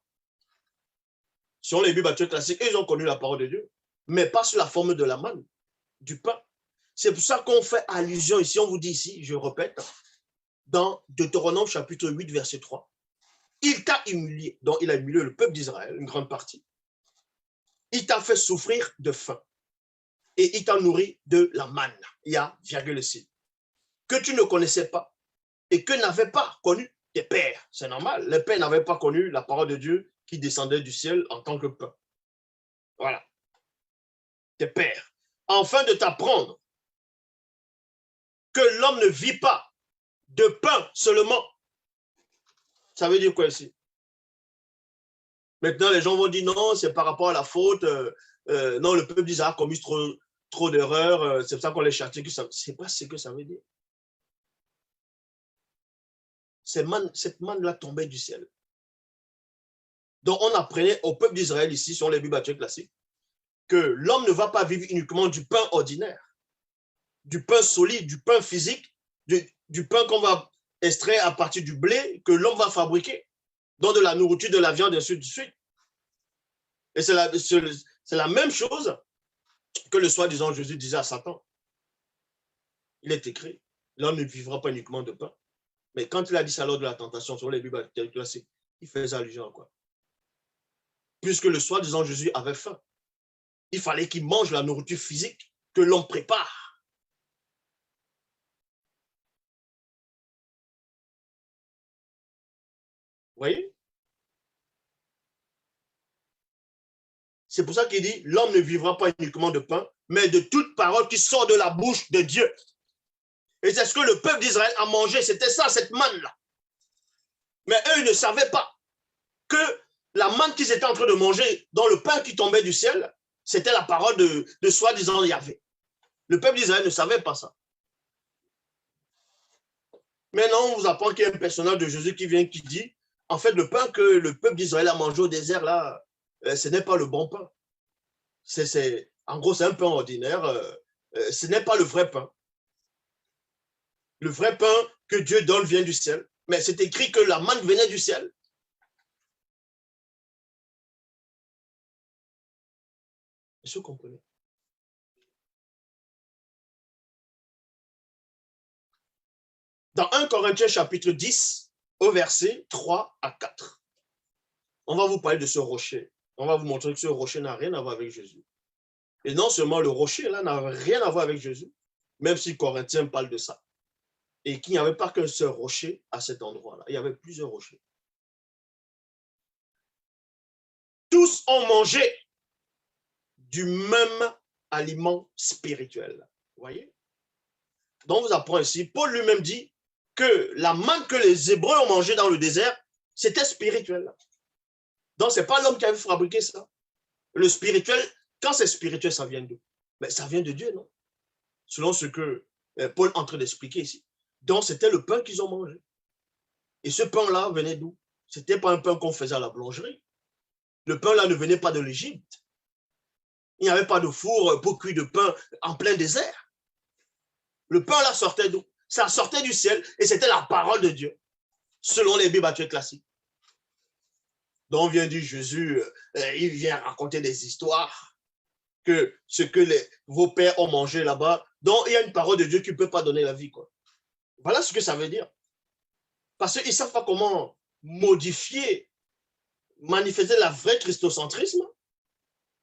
sur les Bibles classiques, ils ont connu la parole de Dieu, mais pas sous la forme de la manne, du pain. C'est pour ça qu'on fait allusion ici, on vous dit ici, je répète, dans Deutéronome chapitre 8, verset 3, il t'a humilié, donc il a humilié le peuple d'Israël, une grande partie. Il t'a fait souffrir de faim et il t'a nourri de la manne. Il y a virgule ici. que tu ne connaissais pas et que n'avaient pas connu tes pères. C'est normal, les pères n'avaient pas connu la parole de Dieu qui descendait du ciel en tant que pain. Voilà, tes pères. Afin de t'apprendre que l'homme ne vit pas de pain seulement. Ça veut dire quoi ici? Maintenant, les gens vont dire non, c'est par rapport à la faute. Non, le peuple d'Israël a commis trop d'erreurs. C'est pour ça qu'on les châtie. Ce n'est pas ce que ça veut dire. Cette manne-là tombait du ciel. Donc, on apprenait au peuple d'Israël ici, sur les Bibles classiques, que l'homme ne va pas vivre uniquement du pain ordinaire, du pain solide, du pain physique, du pain qu'on va extraire à partir du blé que l'homme va fabriquer, donc de la nourriture, de la viande, et ainsi de suite. Et c'est la même chose que le soi-disant Jésus disait à Satan. Il est écrit, l'homme ne vivra pas uniquement de pain. Mais quand il a dit ça lors de la tentation sur les Bibles classiques, il faisait allusion à quoi? Puisque le soi-disant Jésus avait faim, il fallait qu'il mange la nourriture physique que l'homme prépare. Vous voyez? C'est pour ça qu'il dit, l'homme ne vivra pas uniquement de pain, mais de toute parole qui sort de la bouche de Dieu. Et c'est ce que le peuple d'Israël a mangé, c'était ça, cette manne-là. Mais eux, ils ne savaient pas que la manne qu'ils étaient en train de manger dans le pain qui tombait du ciel, c'était la parole de soi-disant Yahvé. Le peuple d'Israël ne savait pas ça. Maintenant, on vous apprend qu'il y a un personnage de Jésus qui vient, qui dit, en fait, le pain que le peuple d'Israël a mangé au désert, là, ce n'est pas le bon pain. En gros, c'est un pain ordinaire. Ce n'est pas le vrai pain. Le vrai pain que Dieu donne vient du ciel. Mais c'est écrit que la manne venait du ciel. Est-ce que vous comprenez? Dans 1 Corinthiens chapitre 10, au verset 3 à 4, on va vous parler de ce rocher. On va vous montrer que ce rocher n'a rien à voir avec Jésus. Et non seulement le rocher, là, n'a rien à voir avec Jésus, même si Corinthiens parle de ça. Et qu'il n'y avait pas qu'un seul rocher à cet endroit-là. Il y avait plusieurs rochers. Tous ont mangé du même aliment spirituel. Vous voyez? Donc, on vous apprend ici, Paul lui-même dit que la manne que les Hébreux ont mangée dans le désert, c'était spirituel. Donc, ce n'est pas l'homme qui avait fabriqué ça. Le spirituel, quand c'est spirituel, ça vient d'où? Mais ça vient de Dieu, non? Selon ce que Paul est en train d'expliquer ici. Donc, c'était le pain qu'ils ont mangé. Et ce pain-là venait d'où? Ce n'était pas un pain qu'on faisait à la boulangerie. Le pain-là ne venait pas de l'Égypte. Il n'y avait pas de four pour cuire de pain en plein désert. Le pain-là sortait d'où? Ça sortait du ciel et c'était la parole de Dieu, selon les Bibles classiques. Donc, on vient dire Jésus, il vient raconter des histoires, que ce que vos pères ont mangé là-bas, donc il y a une parole de Dieu qui ne peut pas donner la vie, quoi. Voilà ce que ça veut dire. Parce qu'ils ne savent pas comment modifier, manifester la vraie christocentrisme.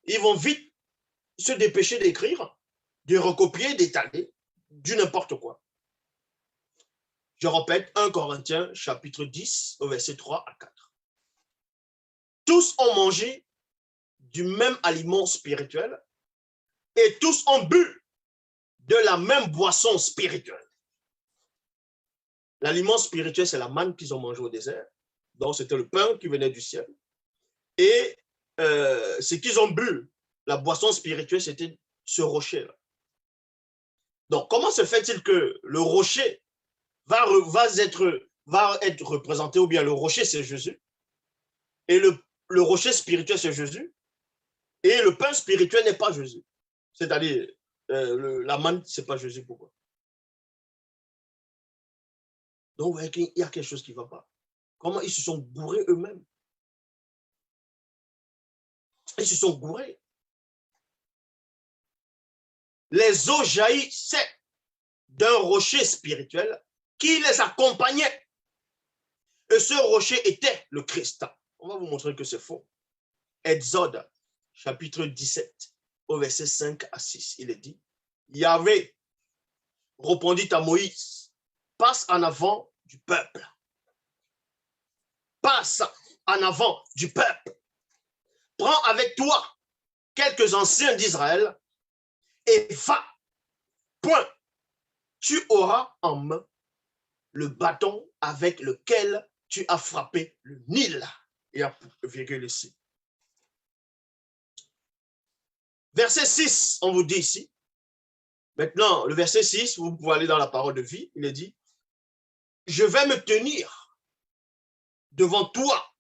Ils vont vite se dépêcher d'écrire, de recopier, d'étaler, du n'importe quoi. Je répète, 1 Corinthiens, chapitre 10, au verset 3 à 4. Tous ont mangé du même aliment spirituel et tous ont bu de la même boisson spirituelle. L'aliment spirituel, c'est la manne qu'ils ont mangé au désert. Donc, c'était le pain qui venait du ciel. Et ce qu'ils ont bu, la boisson spirituelle, c'était ce rocher-là. Donc, comment se fait-il que le rocher va être représenté, ou bien le rocher, c'est Jésus, et le rocher spirituel, c'est Jésus, et le pain spirituel n'est pas Jésus. C'est-à-dire, la manne, ce n'est pas Jésus. Pourquoi? Donc, vous voyez qu'il y a quelque chose qui ne va pas. Comment ils se sont gourés eux-mêmes? Ils se sont gourés. Les eaux jaillissaient d'un rocher spirituel qui les accompagnait. Et ce rocher était le Christ. On va vous montrer que c'est faux. Exode, chapitre 17, au verset 5 à 6, il est dit, Yahvé répondit à Moïse, passe en avant du peuple. Passe en avant du peuple. Prends avec toi quelques anciens d'Israël et va. Point. Tu auras en main le bâton avec lequel tu as frappé le Nil. Il y a virgule ici. Verset 6, on vous dit ici. Maintenant, le verset 6, vous pouvez aller dans la parole de vie. Il est dit, je vais me tenir devant toi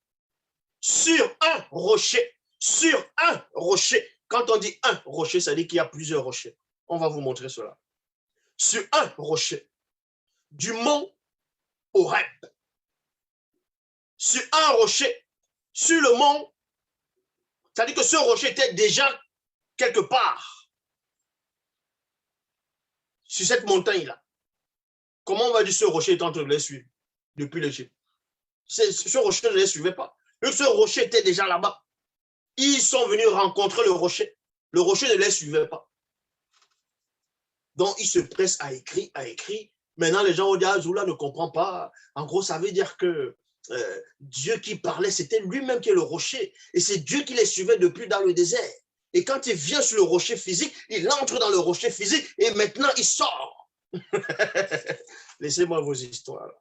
sur un rocher. Sur un rocher. Quand on dit un rocher, ça dit qu'il y a plusieurs rochers. On va vous montrer cela. Sur un rocher du mont Horeb. Sur un rocher, sur le mont, ça dit que ce rocher était déjà quelque part sur cette montagne-là. Comment on va dire ce rocher est en train de les suivre depuis l'Égypte? Ce rocher ne les suivait pas. Ce rocher était déjà là-bas. Ils sont venus rencontrer le rocher. Le rocher ne les suivait pas. Donc, ils se pressent à écrire, à écrire. Maintenant, les gens ont dit, ah, Zoula ne comprend pas. En gros, ça veut dire que Dieu qui parlait, c'était lui-même qui est le rocher. Et c'est Dieu qui les suivait depuis dans le désert. Et quand il vient sur le rocher physique, il entre dans le rocher physique et maintenant, il sort. Laissez-moi vos histoires.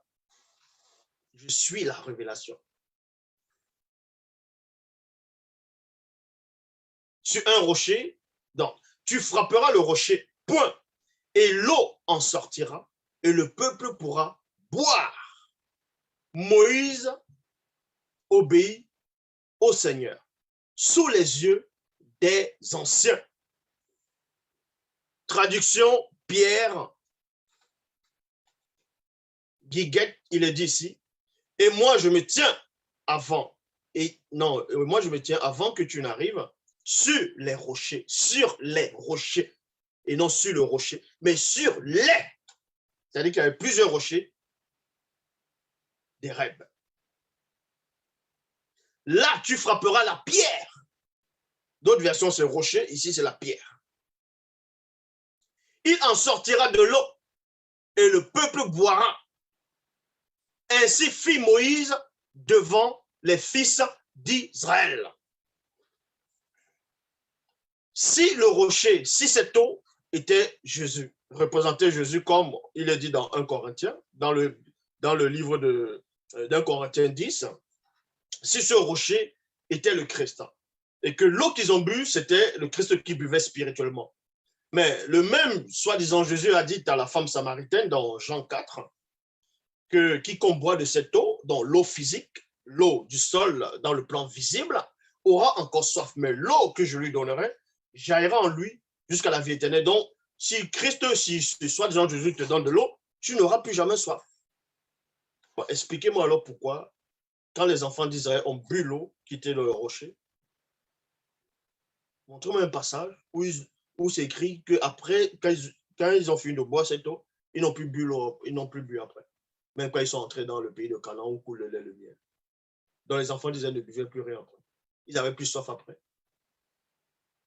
Je suis la révélation. Sur un rocher, donc, tu frapperas le rocher, point. Et l'eau en sortira et le peuple pourra boire. Moïse obéit au Seigneur sous les yeux des anciens. Traduction Pierre Guiguette, il est dit ici, et moi je me tiens avant, moi je me tiens avant que tu n'arrives sur les rochers, et non sur le rocher, mais sur les. C'est-à-dire qu'il y avait plusieurs rochers, des rêves. Là, tu frapperas la pierre. D'autres versions, c'est rocher. Ici, c'est la pierre. Il en sortira de l'eau et le peuple boira. Ainsi fit Moïse devant les fils d'Israël. Si le rocher, si cette eau était Jésus, représentait Jésus comme il est dit dans 1 Corinthiens, dans le livre d'1 Corinthiens 10, si ce rocher était le Christ, et que l'eau qu'ils ont bu, c'était le Christ qui buvait spirituellement. Mais le même, soi-disant, Jésus a dit à la femme samaritaine dans Jean 4, que quiconque boit de cette eau, dans l'eau physique, l'eau du sol dans le plan visible, aura encore soif. Mais l'eau que je lui donnerai jaillira en lui jusqu'à la vie éternelle. Donc, si Christ, si soi-disant Jésus te donne de l'eau, tu n'auras plus jamais soif. Bon, expliquez-moi alors pourquoi, quand les enfants d'Israël ont bu l'eau qui était dans le rocher, montrez-moi un passage où c'est écrit qu'après, quand ils ont fini de boire cette eau, ils n'ont plus bu l'eau, ils n'ont plus bu après. Même quand ils sont entrés dans le pays de Canaan où coule le lait et le miel. Donc les enfants d'Israël ne buvaient plus rien après. Ils avaient plus soif après.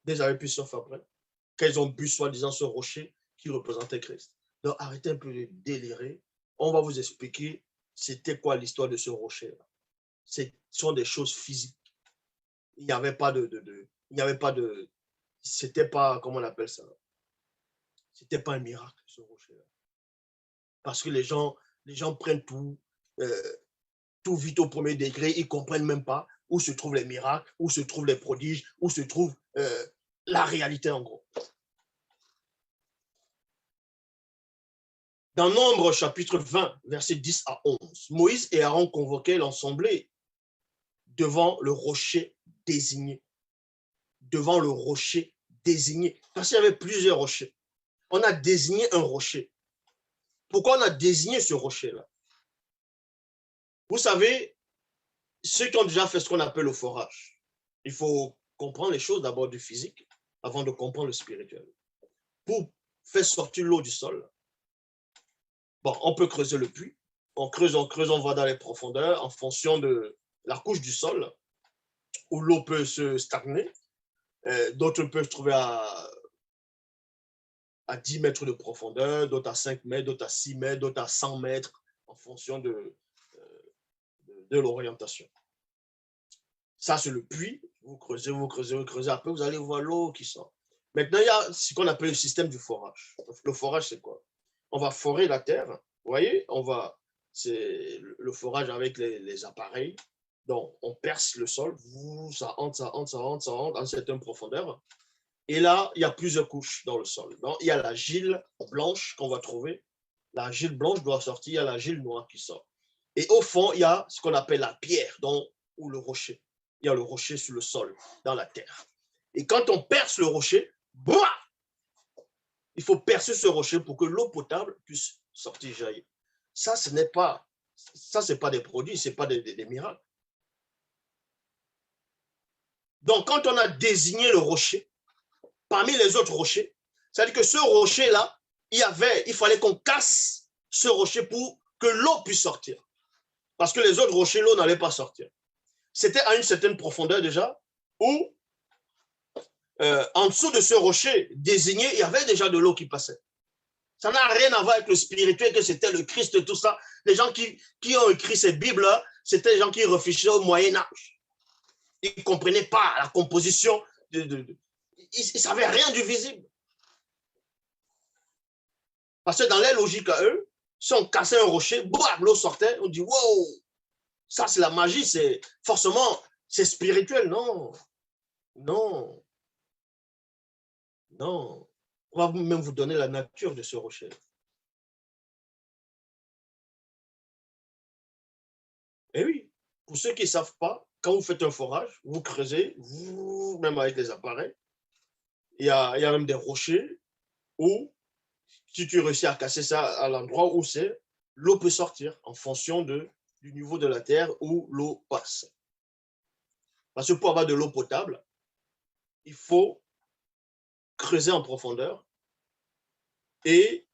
Ils avaient plus soif après. Quand ils ont bu, soi-disant, ce rocher qui représentait Christ. Donc arrêtez un peu de délirer. On va vous expliquer c'était quoi l'histoire de ce rocher-là. Ce sont des choses physiques. Il n'y avait pas c'était pas, comment on appelle ça? C'était pas un miracle, ce rocher-là. Parce que les gens prennent tout vite au premier degré, ils ne comprennent même pas où se trouvent les miracles, où se trouvent les prodiges, où se trouve la réalité en gros. Dans Nombre chapitre 20, versets 10 à 11, Moïse et Aaron convoquaient l'assemblée devant le rocher désigné. Devant le rocher désigné. Parce qu'il y avait plusieurs rochers. On a désigné un rocher. Pourquoi on a désigné ce rocher-là? Vous savez, ceux qui ont déjà fait ce qu'on appelle le forage, il faut comprendre les choses d'abord du physique avant de comprendre le spirituel. Pour faire sortir l'eau du sol, bon, on peut creuser le puits, on creuse, on va dans les profondeurs en fonction de la couche du sol où l'eau peut se stagner. D'autres peuvent trouver à 10 mètres de profondeur, d'autres à 5 mètres, d'autres à 6 mètres, d'autres à 100 mètres, en fonction de l'orientation. Ça, c'est le puits. Vous creusez, vous creusez, vous creusez. Après, vous allez voir l'eau qui sort. Maintenant, il y a ce qu'on appelle le système du forage. Le forage, c'est quoi? On va forer la terre. Vous voyez, c'est le forage avec les appareils. Donc, on perce le sol. Ça entre, ça entre, ça entre, ça entre à une certaine profondeur. Et là, il y a plusieurs couches dans le sol. Donc, il y a l'argile blanche qu'on va trouver. L'argile blanche doit sortir, il y a l'argile noire qui sort. Et au fond, il y a ce qu'on appelle la pierre ou le rocher. Il y a le rocher sur le sol, dans la terre. Et quand on perce le rocher, il faut percer ce rocher pour que l'eau potable puisse sortir, jaillir. Ça, c'est pas des produits, ce n'est pas des miracles. Donc, quand on a désigné le rocher, parmi les autres rochers, c'est-à-dire que ce rocher-là, il fallait qu'on casse ce rocher pour que l'eau puisse sortir. Parce que les autres rochers, l'eau n'allait pas sortir. C'était à une certaine profondeur déjà, où en dessous de ce rocher désigné, il y avait déjà de l'eau qui passait. Ça n'a rien à voir avec le spirituel, que c'était le Christ et tout ça. Les gens qui ont écrit ces Bibles-là, c'était les gens qui réfléchissaient au Moyen-Âge. Ils ne comprenaient pas la composition. Ils ne savaient rien du visible. Parce que dans leur logique à eux, si on cassait un rocher, l'eau sortait, on dit « wow ». Ça, c'est la magie, forcément, c'est spirituel. Non, non, non. On va même vous donner la nature de ce rocher. Et oui, pour ceux qui ne savent pas, quand vous faites un forage, vous creusez, même avec les appareils, il y a même des rochers où, si tu réussis à casser ça à l'endroit où c'est, l'eau peut sortir en fonction du niveau de la terre où l'eau passe. Parce que pour avoir de l'eau potable, il faut creuser en profondeur et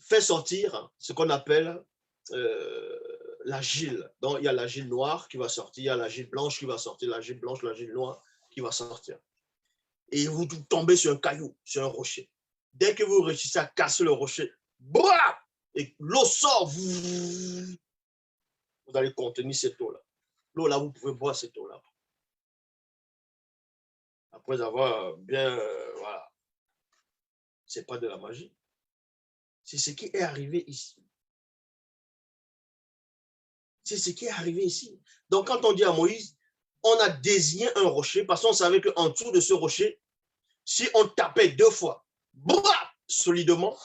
faire sortir ce qu'on appelle l'argile. Donc, il y a l'argile noire qui va sortir, il y a l'argile blanche qui va sortir, l'argile blanche, l'argile noire qui va sortir. Et vous tombez sur un caillou, sur un rocher. Dès que vous réussissez à casser le rocher, et l'eau sort, vous allez contenir cette eau-là. L'eau là, vous pouvez boire cette eau-là. Après avoir bien, voilà, c'est pas de la magie. C'est ce qui est arrivé ici. C'est ce qui est arrivé ici. Donc, quand on dit à Moïse, on a désigné un rocher parce qu'on savait qu'en dessous de ce rocher, si on tapait 2 fois, solidement,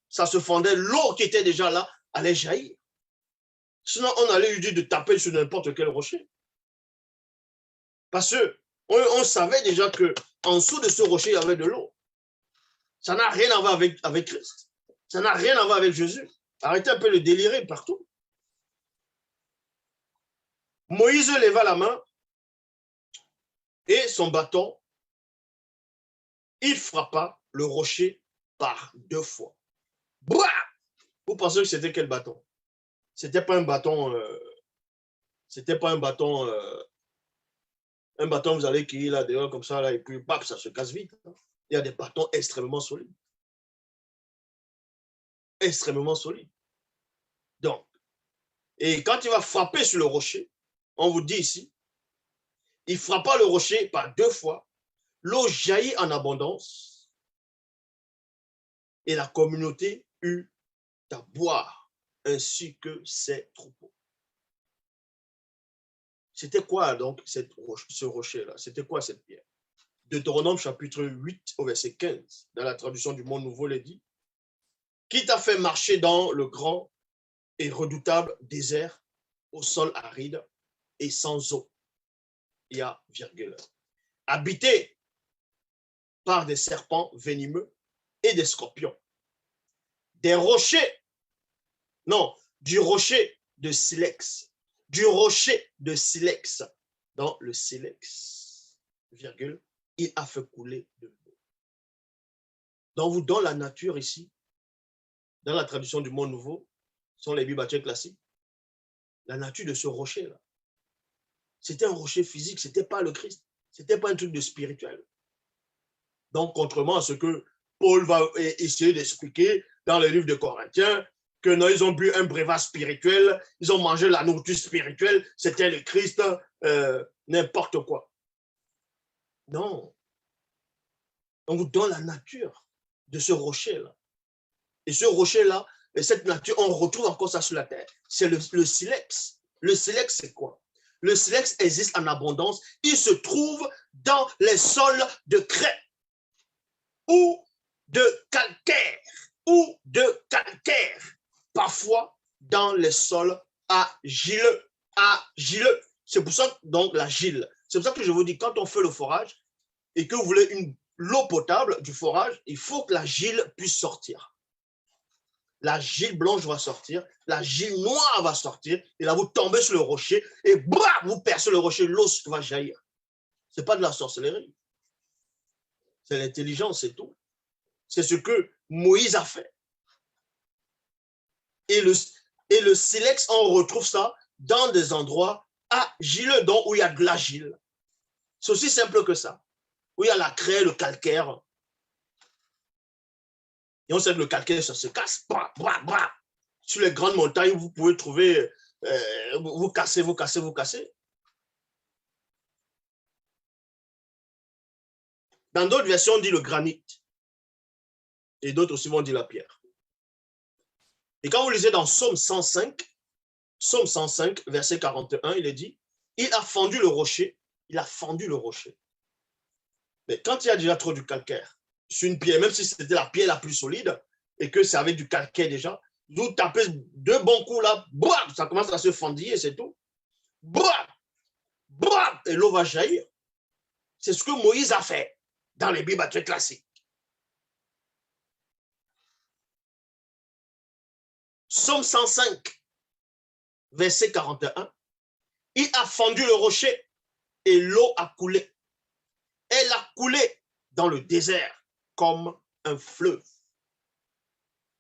ça se fondait, l'eau qui était déjà là allait jaillir. Sinon, on allait lui dire de taper sur n'importe quel rocher. Parce qu'on savait déjà qu'en dessous de ce rocher, il y avait de l'eau. Ça n'a rien à voir avec Christ. Ça n'a rien à voir avec Jésus. Arrêtez un peu de délirer partout. Moïse leva la main et son bâton, il frappa le rocher par 2 fois. Vous pensez que c'était quel bâton? C'était pas un bâton, un bâton, vous allez cueillir là dehors comme ça, là, et puis ça se casse vite. Il y a des bâtons extrêmement solides. Extrêmement solides. Donc, et quand il va frapper sur le rocher, on vous dit ici, il frappa le rocher par 2 fois, l'eau jaillit en abondance et la communauté eut à boire ainsi que ses troupeaux. C'était quoi donc ce rocher-là? C'était quoi cette pierre? Deutéronome chapitre 8 au verset 15, dans la traduction du Monde Nouveau, il dit, qui t'a fait marcher dans le grand et redoutable désert au sol aride et sans eau. Il y a virgule. Habité par des serpents venimeux et des scorpions. Des rochers, non, du rocher de silex. Du rocher de silex. Dans le silex, virgule, il a fait couler de l'eau. Donc, dans la nature ici, dans la traduction du Monde Nouveau, sont les Bibles classiques, la nature de ce rocher-là, c'était un rocher physique, ce n'était pas le Christ, ce n'était pas un truc de spirituel. Donc, contrairement à ce que Paul va essayer d'expliquer dans le livre de Corinthiens que non, ils ont bu un breuvage spirituel, ils ont mangé la nourriture spirituelle, c'était le Christ, n'importe quoi. Non. On vous donne la nature de ce rocher-là. Et ce rocher-là, et cette nature, on retrouve encore ça sur la terre. C'est le silex. Le silex, c'est quoi? Le silex existe en abondance. Il se trouve dans les sols de craie ou de calcaire, ou de calcaire. Parfois, dans les sols argileux. Argileux. C'est pour ça, donc, l'argile. C'est pour ça que je vous dis, quand on fait le forage et que vous voulez l'eau potable du forage, il faut que l'argile puisse sortir. L'argile blanche va sortir, l'argile noire va sortir, et là, vous tombez sur le rocher, et bram, vous percez le rocher, l'eau va jaillir. Ce n'est pas de la sorcellerie. C'est l'intelligence, c'est tout. C'est ce que Moïse a fait. Et le silex, on retrouve ça dans des endroits argileux, donc où il y a de l'argile. C'est aussi simple que ça. Où il y a la craie, le calcaire. Et on sait que le calcaire, ça se casse. Bra, bra, bra. Sur les grandes montagnes, vous pouvez trouver, vous cassez. Dans d'autres versions, on dit le granit. Et d'autres aussi vont dire la pierre. Et quand vous lisez dans Psaume 105, verset 41, il est dit, il a fendu le rocher. Mais quand il y a déjà trop du calcaire sur une pierre, même si c'était la pierre la plus solide et que c'est avec du calcaire déjà, vous tapez 2 bons coups là, bam, ça commence à se fendiller, c'est tout. Bam, bam, et l'eau va jaillir. C'est ce que Moïse a fait dans les Bibles très classiques. Psaume 105, verset 41, il a fendu le rocher et l'eau a coulé. Elle a coulé dans le désert comme un fleuve.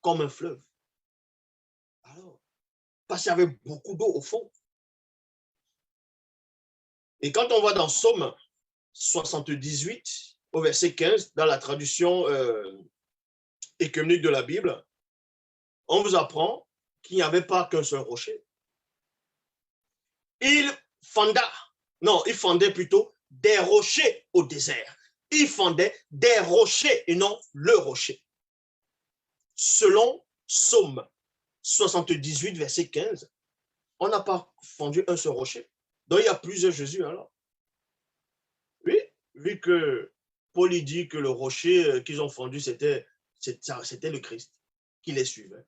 Comme un fleuve. Alors, parce qu'il y avait beaucoup d'eau au fond. Et quand on va dans Psaume 78, au verset 15, dans la traduction écuménique de la Bible, on vous apprend qu'il n'y avait pas qu'un seul rocher. Il fondait plutôt des rochers au désert. Il fondait des rochers et non le rocher. Selon Psaume 78, verset 15, on n'a pas fondu un seul rocher. Donc, il y a plusieurs Jésus alors. Oui, vu que Paul dit que le rocher qu'ils ont fondu, c'était le Christ qui les suivait,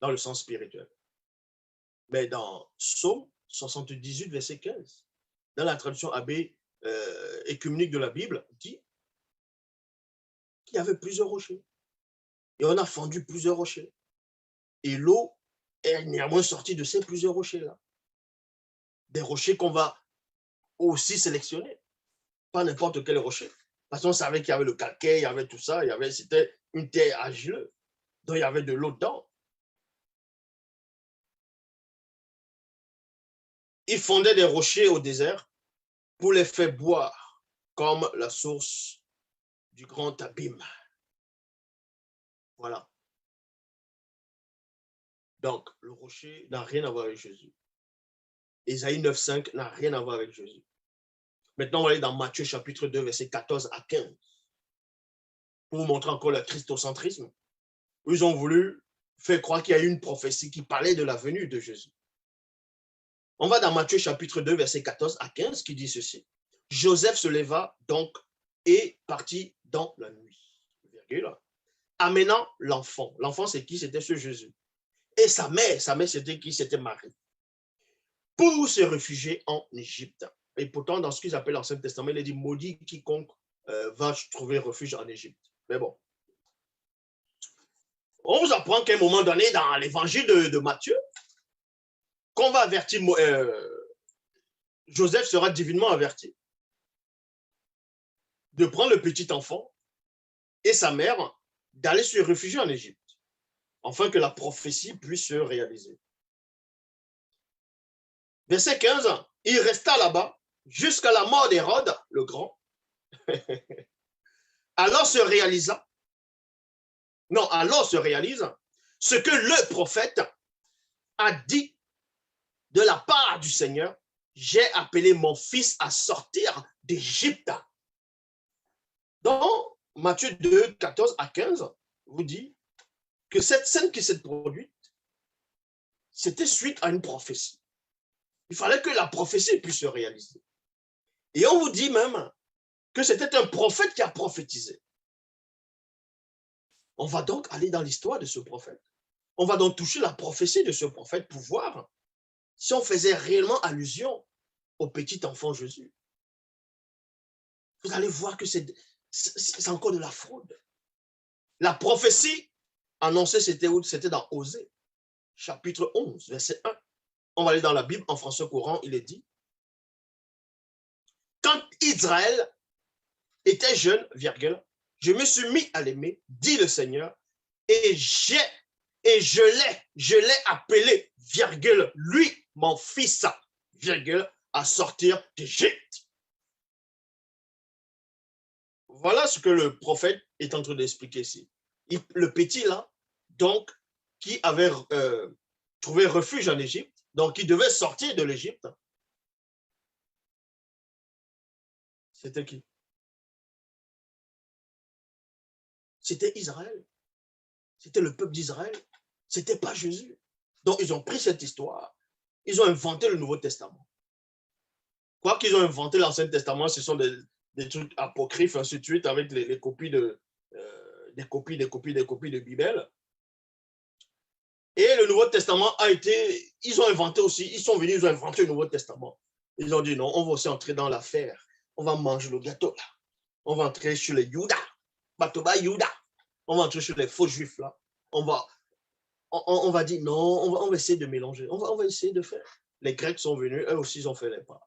dans le sens spirituel. Mais dans Psaume 78, verset 15, dans la traduction AB écuménique de la Bible, dit qu'il y avait plusieurs rochers. Et on a fondu plusieurs rochers. Et l'eau est néanmoins sortie de ces plusieurs rochers-là. Des rochers qu'on va aussi sélectionner. Pas n'importe quel rocher. Parce qu'on savait qu'il y avait le calcaire, il y avait tout ça, c'était une terre argileuse. Donc il y avait de l'eau dedans. Il fondait des rochers au désert pour les faire boire, comme la source du grand abîme. Voilà. Donc, le rocher n'a rien à voir avec Jésus. Ésaïe 9,5 n'a rien à voir avec Jésus. Maintenant, on va aller dans Matthieu chapitre 2, versets 14 à 15. Pour vous montrer encore le christocentrisme. Ils ont voulu faire croire qu'il y a eu une prophétie qui parlait de la venue de Jésus. On va dans Matthieu chapitre 2, versets 14 à 15, qui dit ceci. Joseph se leva donc et partit dans la nuit. Virgule. Amenant l'enfant. L'enfant, c'est qui? C'était ce Jésus. Et sa mère c'était qui? C'était Marie. Pour se réfugier en Égypte. Et pourtant, dans ce qu'ils appellent l'Ancien Testament, il est dit maudit quiconque va trouver refuge en Égypte. Mais bon. On vous apprend qu'à un moment donné, dans l'évangile de Matthieu, qu'on va avertir, Joseph sera divinement averti de prendre le petit enfant et sa mère d'aller se réfugier en Égypte, afin que la prophétie puisse se réaliser. Verset 15, il resta là-bas jusqu'à la mort d'Hérode, le grand. Alors se réalisa Non, alors se réalise ce que le prophète a dit de la part du Seigneur. J'ai appelé mon fils à sortir d'Égypte. Dans Matthieu 2, 14 à 15, vous dit que cette scène qui s'est produite, c'était suite à une prophétie. Il fallait que la prophétie puisse se réaliser. Et on vous dit même que c'était un prophète qui a prophétisé. On va donc aller dans l'histoire de ce prophète. On va donc toucher la prophétie de ce prophète pour voir si on faisait réellement allusion au petit enfant Jésus. Vous allez voir que c'est encore de la fraude. La prophétie annoncée, c'était où? C'était dans Osée, chapitre 11, verset 1. On va aller dans la Bible, en français courant, il est dit, quand Israël était jeune, virgule, je me suis mis à l'aimer, dit le Seigneur, et je l'ai appelé, virgule, lui, mon fils, virgule, à sortir d'Égypte. Voilà ce que le prophète est en train d'expliquer ici. Le petit là, donc, qui avait trouvé refuge en Égypte, donc il devait sortir de l'Égypte. C'était qui? C'était Israël. C'était le peuple d'Israël. Ce n'était pas Jésus. Donc, ils ont pris cette histoire. Ils ont inventé le Nouveau Testament. Quoi qu'ils ont inventé l'Ancien Testament, ce sont des trucs apocryphes, ainsi de suite, avec les copies des copies de Bible. Et le Nouveau Testament a été, ils ont inventé aussi, ils sont venus, ils ont inventé le Nouveau Testament. Ils ont dit non, on va aussi entrer dans l'affaire. On va manger le gâteau là. On va entrer sur les Judas. Batoba Judas. On va entrer sur les faux juifs là. On va dire non, on va essayer de mélanger. On va essayer de faire. Les Grecs sont venus, eux aussi ils ont fait les pas.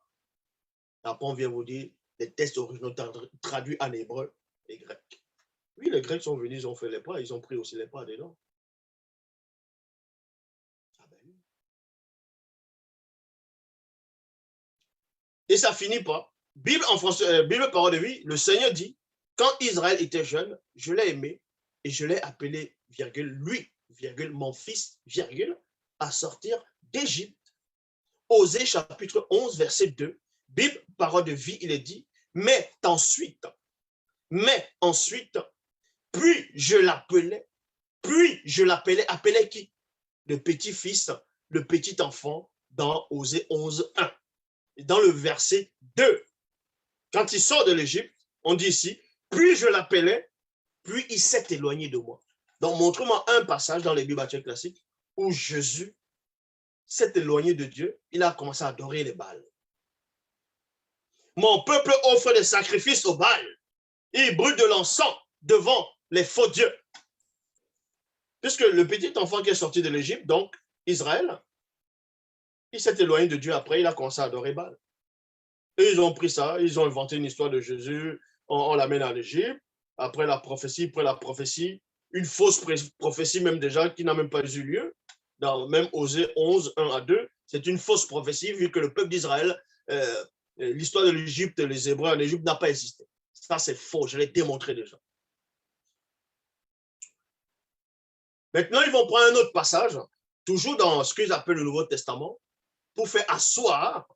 Après on vient vous dire les textes originaux traduits en hébreu, les Grecs. Oui, les Grecs sont venus, ils ont fait les pas, ils ont pris aussi les pas dedans. Et ça finit pas. Bible en français, Bible parole de vie, le Seigneur dit, quand Israël était jeune, je l'ai aimé et je l'ai appelé, virgule, lui, virgule, mon fils, virgule, à sortir d'Égypte. Osée chapitre 11, verset 2, Bible parole de vie, il est dit, mais ensuite, puis je l'appelais, appelait qui? Le petit-fils, le petit enfant, dans Osée 11, 1. Dans le verset 2, quand il sort de l'Égypte, on dit ici, puis je l'appelais, puis il s'est éloigné de moi. Donc, montre-moi un passage dans les Bibles classiques où Jésus s'est éloigné de Dieu, il a commencé à adorer les Baals. Mon peuple offre des sacrifices aux Baals. Il brûle de l'encens devant les faux dieux. Puisque le petit enfant qui est sorti de l'Égypte, donc Israël, il s'est éloigné de Dieu après, il a commencé à adorer Baal. Et ils ont pris ça, ils ont inventé une histoire de Jésus, on l'amène en Égypte, après la prophétie, une fausse prophétie même déjà qui n'a même pas eu lieu, dans même Osée 11, 1 à 2, c'est une fausse prophétie vu que le peuple d'Israël, l'histoire de l'Égypte, les Hébreux en Égypte n'a pas existé. Ça c'est faux, je l'ai démontré déjà. Maintenant, ils vont prendre un autre passage, toujours dans ce qu'ils appellent le Nouveau Testament, pour faire asseoir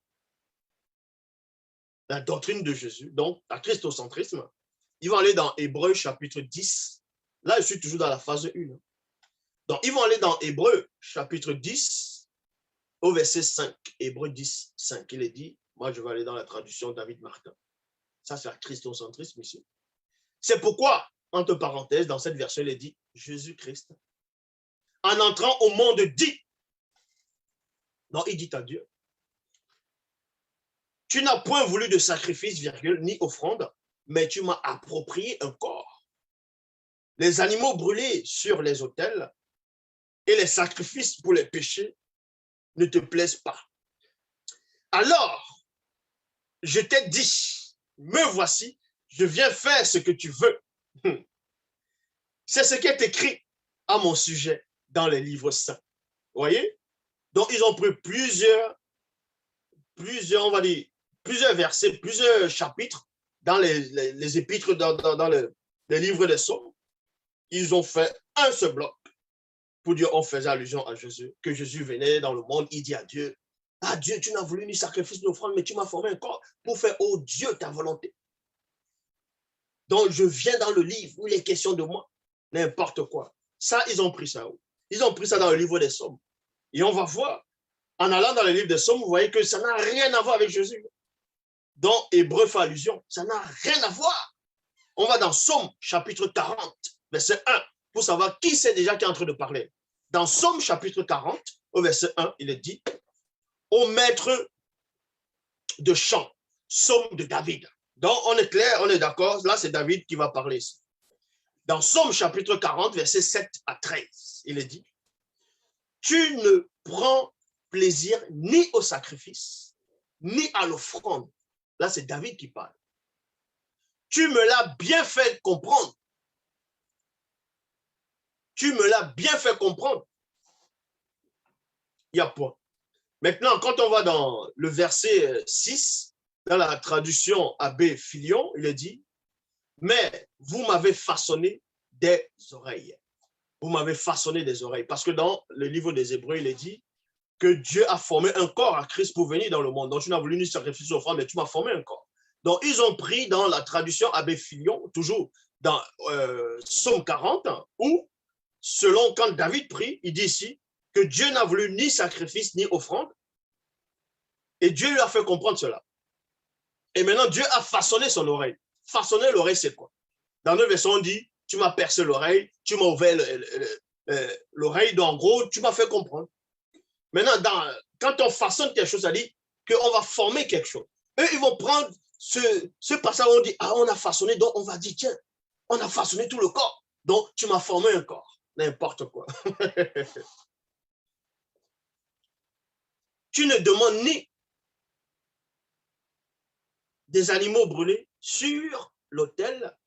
la doctrine de Jésus, donc la christocentrisme. Ils vont aller dans Hébreux chapitre 10. Là, je suis toujours dans la phase 1. Donc, ils vont aller dans Hébreux chapitre 10 au verset 5. Hébreux 10, 5. Il est dit, moi je vais aller dans la traduction David Martin. Ça, c'est la christocentrisme ici. C'est pourquoi, entre parenthèses, dans cette version, il est dit Jésus-Christ, en entrant au monde, dit. Non, il dit à Dieu, tu n'as point voulu de sacrifice, virgule, ni offrande, mais tu m'as approprié un corps. Les animaux brûlés sur les autels et les sacrifices pour les péchés ne te plaisent pas. Alors, je t'ai dit, me voici, je viens faire ce que tu veux. C'est ce qui est écrit à mon sujet dans les livres saints. Vous voyez? Donc, ils ont pris plusieurs, on va dire, plusieurs versets, plusieurs chapitres dans les épîtres, dans les livres des psaumes. ils ont fait un seul bloc pour dire, on faisait allusion à Jésus, que Jésus venait dans le monde, il dit à Dieu, ah Dieu, tu n'as voulu ni sacrifice ni offrande, mais tu m'as formé un corps pour faire, oh Dieu, ta volonté. Donc, je viens dans le livre où il est question de moi, n'importe quoi. Ça, ils ont pris ça. Ils ont pris ça dans le livre des Psaumes. Et on va voir, en allant dans le livre des Psaumes, vous voyez que ça n'a rien à voir avec Jésus. Donc, Hébreu fait allusion, ça n'a rien à voir. On va dans Psaume chapitre 40, verset 1, pour savoir qui c'est déjà qui est en train de parler. Dans Psaume chapitre 40, au verset 1, il est dit, au maître de chant, Psaume de David. Donc, on est clair, on est d'accord, là, c'est David qui va parler ici. Dans Psaume chapitre 40, verset 7 à 13, il est dit, tu ne prends plaisir ni au sacrifice, ni à l'offrande. Là, c'est David qui parle. Tu me l'as bien fait comprendre. Tu me l'as bien fait comprendre. Il y a point. Maintenant, quand on va dans le verset 6, dans la traduction Abbé Filion, il est dit, mais vous m'avez façonné des oreilles. Vous m'avez façonné des oreilles. Parce que dans le livre des Hébreux, il est dit que Dieu a formé un corps à Christ pour venir dans le monde. Donc, tu n'as voulu ni sacrifice offrande, mais tu m'as formé un corps. Donc, ils ont pris dans la traduction Abbé Filion, toujours dans Psaume 40, où, selon quand David prie, il dit ici que Dieu n'a voulu ni sacrifice ni offrande, et Dieu lui a fait comprendre cela. Et maintenant, Dieu a façonné son oreille. Façonner l'oreille, c'est quoi? Dans le verset, on dit, tu m'as percé l'oreille, tu m'as ouvert l'oreille, donc en gros, tu m'as fait comprendre. Maintenant, quand on façonne quelque chose, ça dit qu'on va former quelque chose. Eux, ils vont prendre ce passage où on dit, ah, on a façonné, donc on va dire, tiens, on a façonné tout le corps, donc tu m'as formé un corps. N'importe quoi. Tu ne demandes ni des animaux brûlés sur l'autel,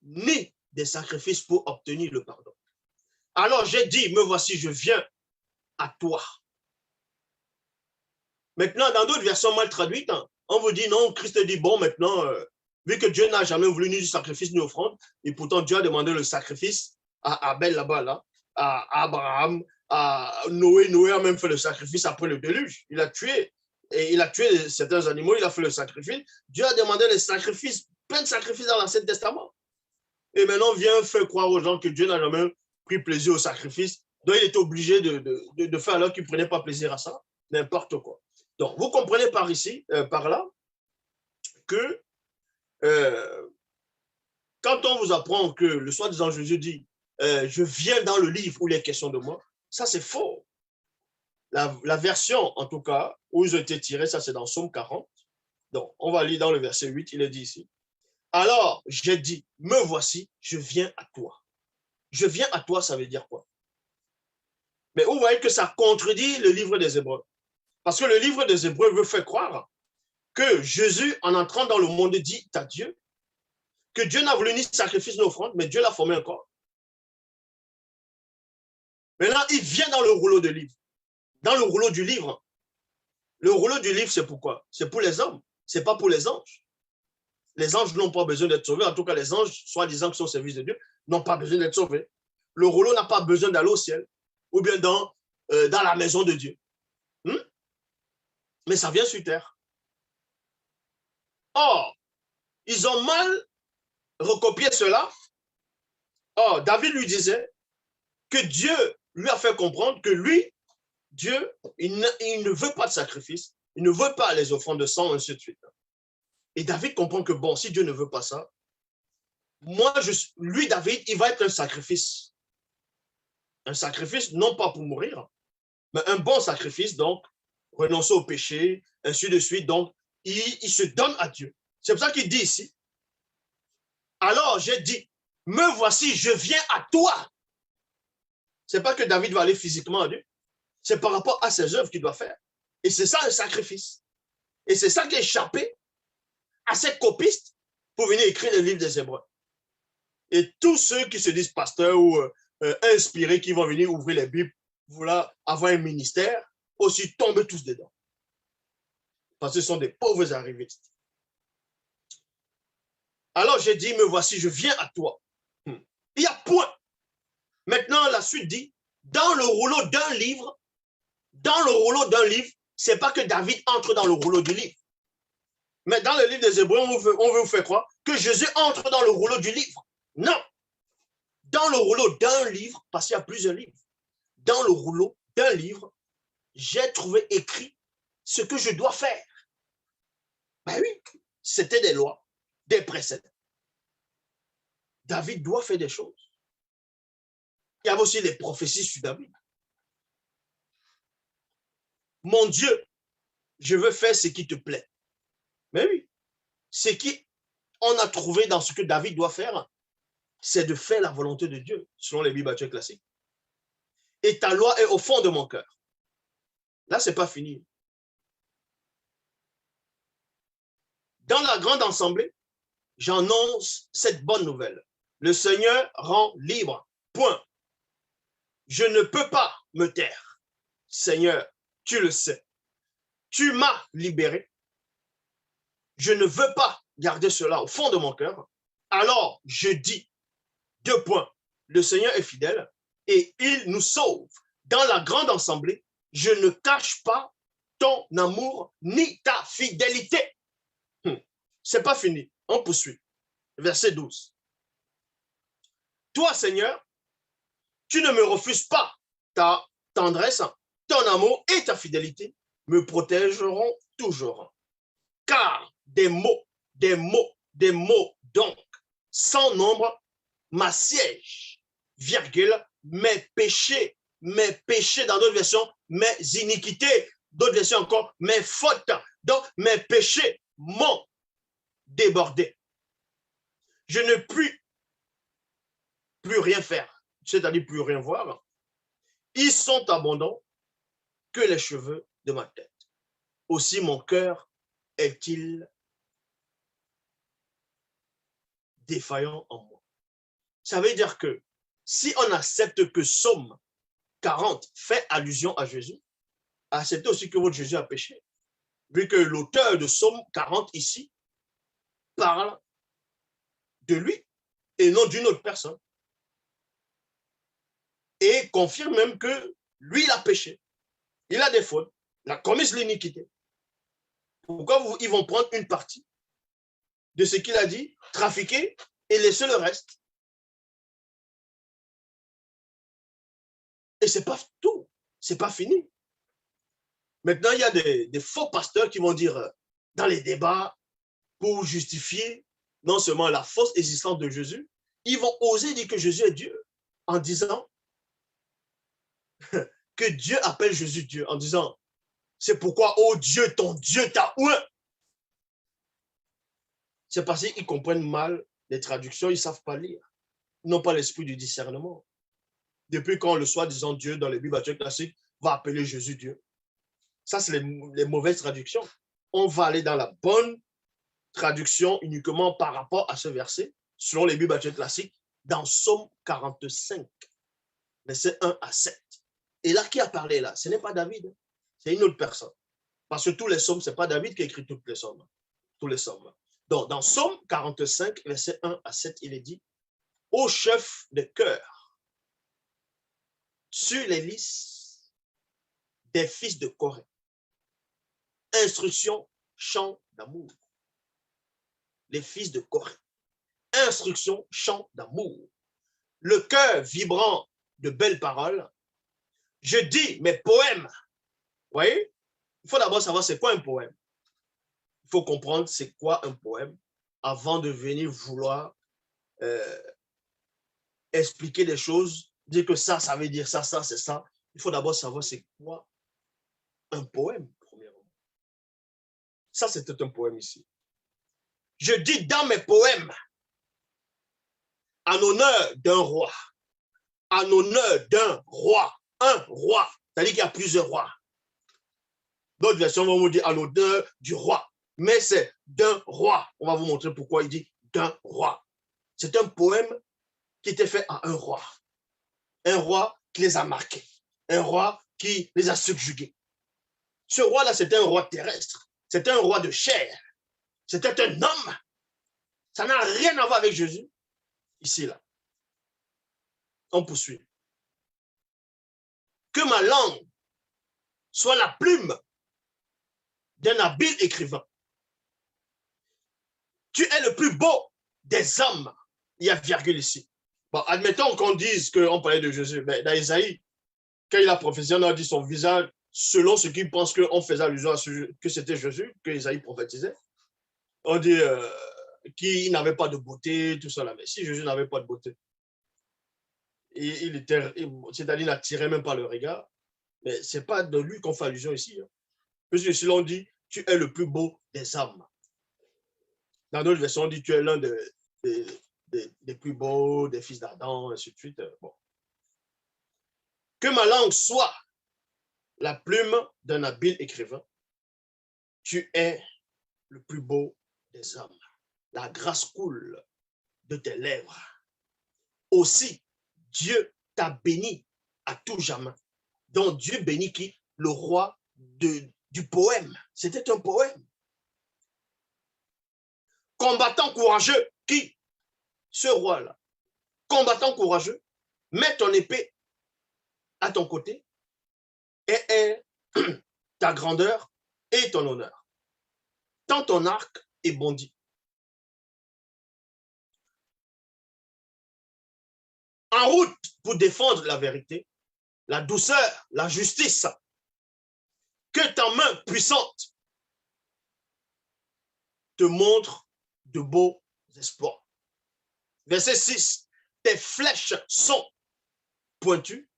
ni des sacrifices pour obtenir le pardon. Alors j'ai dit, me voici, je viens à toi. Maintenant, dans d'autres versions mal traduites, on vous dit non, Christ dit, bon, maintenant, vu que Dieu n'a jamais voulu ni du sacrifice ni offrande, et pourtant Dieu a demandé le sacrifice à Abel là-bas, là, à Abraham, à Noé. Noé a même fait le sacrifice après le déluge. Il a tué certains animaux, il a fait le sacrifice. Dieu a demandé les sacrifices, plein de sacrifices dans l'Ancien Testament. Et maintenant, on vient faire croire aux gens que Dieu n'a jamais pris plaisir au sacrifice. Donc, il est obligé de faire alors qu'il ne prenait pas plaisir à ça. N'importe quoi. Donc, vous comprenez par ici, par là, que quand on vous apprend que le soi-disant Jésus dit je viens dans le livre où il est question de moi, ça c'est faux. La version, en tout cas, où ils ont été tirés, ça c'est dans Psaume 40. Donc, on va lire dans le verset 8, il est dit ici. Alors, j'ai dit, me voici, je viens à toi. Je viens à toi, ça veut dire quoi? Mais vous voyez que ça contredit le livre des Hébreux. Parce que le livre des Hébreux veut faire croire que Jésus, en entrant dans le monde, dit à Dieu que Dieu n'a voulu ni sacrifice ni offrande, mais Dieu l'a formé un corps. Maintenant, il vient dans le rouleau de livre. Dans le rouleau du livre. Le rouleau du livre, c'est pourquoi? C'est pour les hommes, ce n'est pas pour les anges. Les anges n'ont pas besoin d'être sauvés. En tout cas, les anges, soi-disant qui sont au service de Dieu, n'ont pas besoin d'être sauvés. Le rouleau n'a pas besoin d'aller au ciel ou bien dans la maison de Dieu. Mais ça vient sur terre. Or, ils ont mal recopié cela. Or, David lui disait que Dieu lui a fait comprendre que lui, Dieu, il ne veut pas de sacrifice, il ne veut pas les offrandes de sang, ainsi de suite. Et David comprend que, bon, si Dieu ne veut pas ça, moi, lui, David, il va être un sacrifice. Un sacrifice, non pas pour mourir, mais un bon sacrifice, donc, renoncer au péché, ainsi de suite. Donc, il se donne à Dieu. C'est pour ça qu'il dit ici, alors j'ai dit, me voici, je viens à toi. Ce n'est pas que David va aller physiquement à Dieu, c'est par rapport à ses œuvres qu'il doit faire. Et c'est ça un sacrifice. Et c'est ça qui a échappé à ces copistes pour venir écrire le livre des Hébreux. Et tous ceux qui se disent pasteurs ou inspirés, qui vont venir ouvrir les Bibles, voilà, avoir un ministère, aussi tombent tous dedans. Parce que ce sont des pauvres arrivistes. Alors j'ai dit, me voici, je viens à toi. Il y a point. Maintenant, la suite dit, dans le rouleau d'un livre, c'est pas que David entre dans le rouleau du livre. Mais dans le livre des Hébreux, on veut vous faire croire que Jésus entre dans le rouleau du livre. Non. Dans le rouleau d'un livre, parce qu'il y a plusieurs livres, dans le rouleau d'un livre, j'ai trouvé écrit ce que je dois faire. Ben oui, c'était des lois, des préceptes. David doit faire des choses. Il y avait aussi les prophéties sur David. Mon Dieu, je veux faire ce qui te plaît. Mais oui, ce qu'on a trouvé dans ce que David doit faire, c'est de faire la volonté de Dieu, selon les Bibles classiques. Et ta loi est au fond de mon cœur. Là, ce n'est pas fini. Dans la grande assemblée, j'annonce cette bonne nouvelle. Le Seigneur rend libre. Point. Je ne peux pas me taire. Seigneur, tu le sais. Tu m'as libéré. Je ne veux pas garder cela au fond de mon cœur. Alors, je dis, 2 points. Le Seigneur est fidèle et il nous sauve. Dans la grande assemblée, je ne cache pas ton amour ni ta fidélité. C'est pas fini. On poursuit. Verset 12. Toi, Seigneur, tu ne me refuses pas. Ta tendresse, ton amour et ta fidélité me protégeront toujours. Car des mots, donc, sans nombre, m'assiègent, virgule, mes péchés dans d'autres versions, mes iniquités, d'autres versions encore, mes fautes, donc mes péchés m'ont débordé. Je ne puis plus rien faire, c'est-à-dire plus rien voir. Ils sont abondants que les cheveux de ma tête. Aussi mon cœur est-il défaillant en moi. Ça veut dire que si on accepte que Psaume 40 fait allusion à Jésus, acceptez aussi que votre Jésus a péché. Vu que l'auteur de Psaume 40 ici parle de lui et non d'une autre personne. Et confirme même que lui, il a péché. Il a des fautes. Il a commis l'iniquité. Pourquoi ils vont prendre une partie de ce qu'il a dit, trafiquer et laisser le reste? Et ce n'est pas tout. Ce n'est pas fini. Maintenant, il y a des faux pasteurs qui vont dire dans les débats pour justifier non seulement la fausse existence de Jésus, ils vont oser dire que Jésus est Dieu en disant que Dieu appelle Jésus Dieu, en disant c'est pourquoi, oh Dieu, ton Dieu t'a oué. C'est parce qu'ils comprennent mal les traductions, ils ne savent pas lire. Ils n'ont pas l'esprit du discernement. Depuis quand le soi-disant Dieu dans les Bibles classiques va appeler Jésus Dieu. Ça, c'est les mauvaises traductions. On va aller dans la bonne traduction uniquement par rapport à ce verset, selon les Bibles classiques, dans Psaume 45, versets 1 à 7. Et là, qui a parlé là? Ce n'est pas David, c'est une autre personne. Parce que tous les psaumes, ce n'est pas David qui a écrit toutes les psaumes. Tous les psaumes. Donc, dans Psaume 45, versets 1 à 7, il est dit, ô chef de cœur, sur les listes des fils de Corée, instruction, chant d'amour. Les fils de Corée. Instruction, chant d'amour. Le cœur vibrant de belles paroles. Je dis mes poèmes. Vous voyez? Il faut d'abord savoir c'est quoi un poème. Il faut comprendre c'est quoi un poème avant de venir vouloir expliquer des choses, dire que ça veut dire ça, c'est ça. Il faut d'abord savoir c'est quoi un poème, premièrement. Ça, c'était un poème ici. Je dis dans mes poèmes, en honneur d'un roi, en honneur d'un roi, un roi, c'est-à-dire qu'il y a plusieurs rois. D'autres versions vont vous dire en honneur du roi, mais c'est d'un roi. On va vous montrer pourquoi il dit d'un roi. C'est un poème qui était fait à un roi qui les a marqués, un roi qui les a subjugués. Ce roi-là, c'était un roi terrestre, c'était un roi de chair, c'était un homme. Ça n'a rien à voir avec Jésus, ici, là. On poursuit. Que ma langue soit la plume d'un habile écrivain. Tu es le plus beau des hommes. Il y a virgule ici. Bon, admettons qu'on dise qu'on parlait de Jésus. Mais dans Isaïe, quand il a prophétisé, on a dit son visage, selon ce qu'il pense qu'on faisait allusion à que c'était Jésus, que Isaïe prophétisait. On dit qu'il n'avait pas de beauté, tout ça là. Mais si Jésus n'avait pas de beauté, c'est-à-dire il n'attirait même pas le regard, mais ce n'est pas de lui qu'on fait allusion ici. Hein. Parce que ici, on dit, tu es le plus beau des hommes. Dans notre version, on dit, tu es l'un des plus beaux, des fils d'Adam, ainsi de suite. Bon. Que ma langue soit la plume d'un habile écrivain. Tu es le plus beau des hommes. La grâce coule de tes lèvres. Aussi, Dieu t'a béni à tout jamais. Donc, Dieu bénit qui? Le roi du poème. C'était un poème. Combattant courageux, qui? Ce roi-là. Combattant courageux, mets ton épée à ton côté et ta grandeur et ton honneur. Tant ton arc est bondi. En route pour défendre la vérité, la douceur, la justice. Que ta main puissante te montre de beaux espoirs. Verset 6. Tes flèches sont pointues,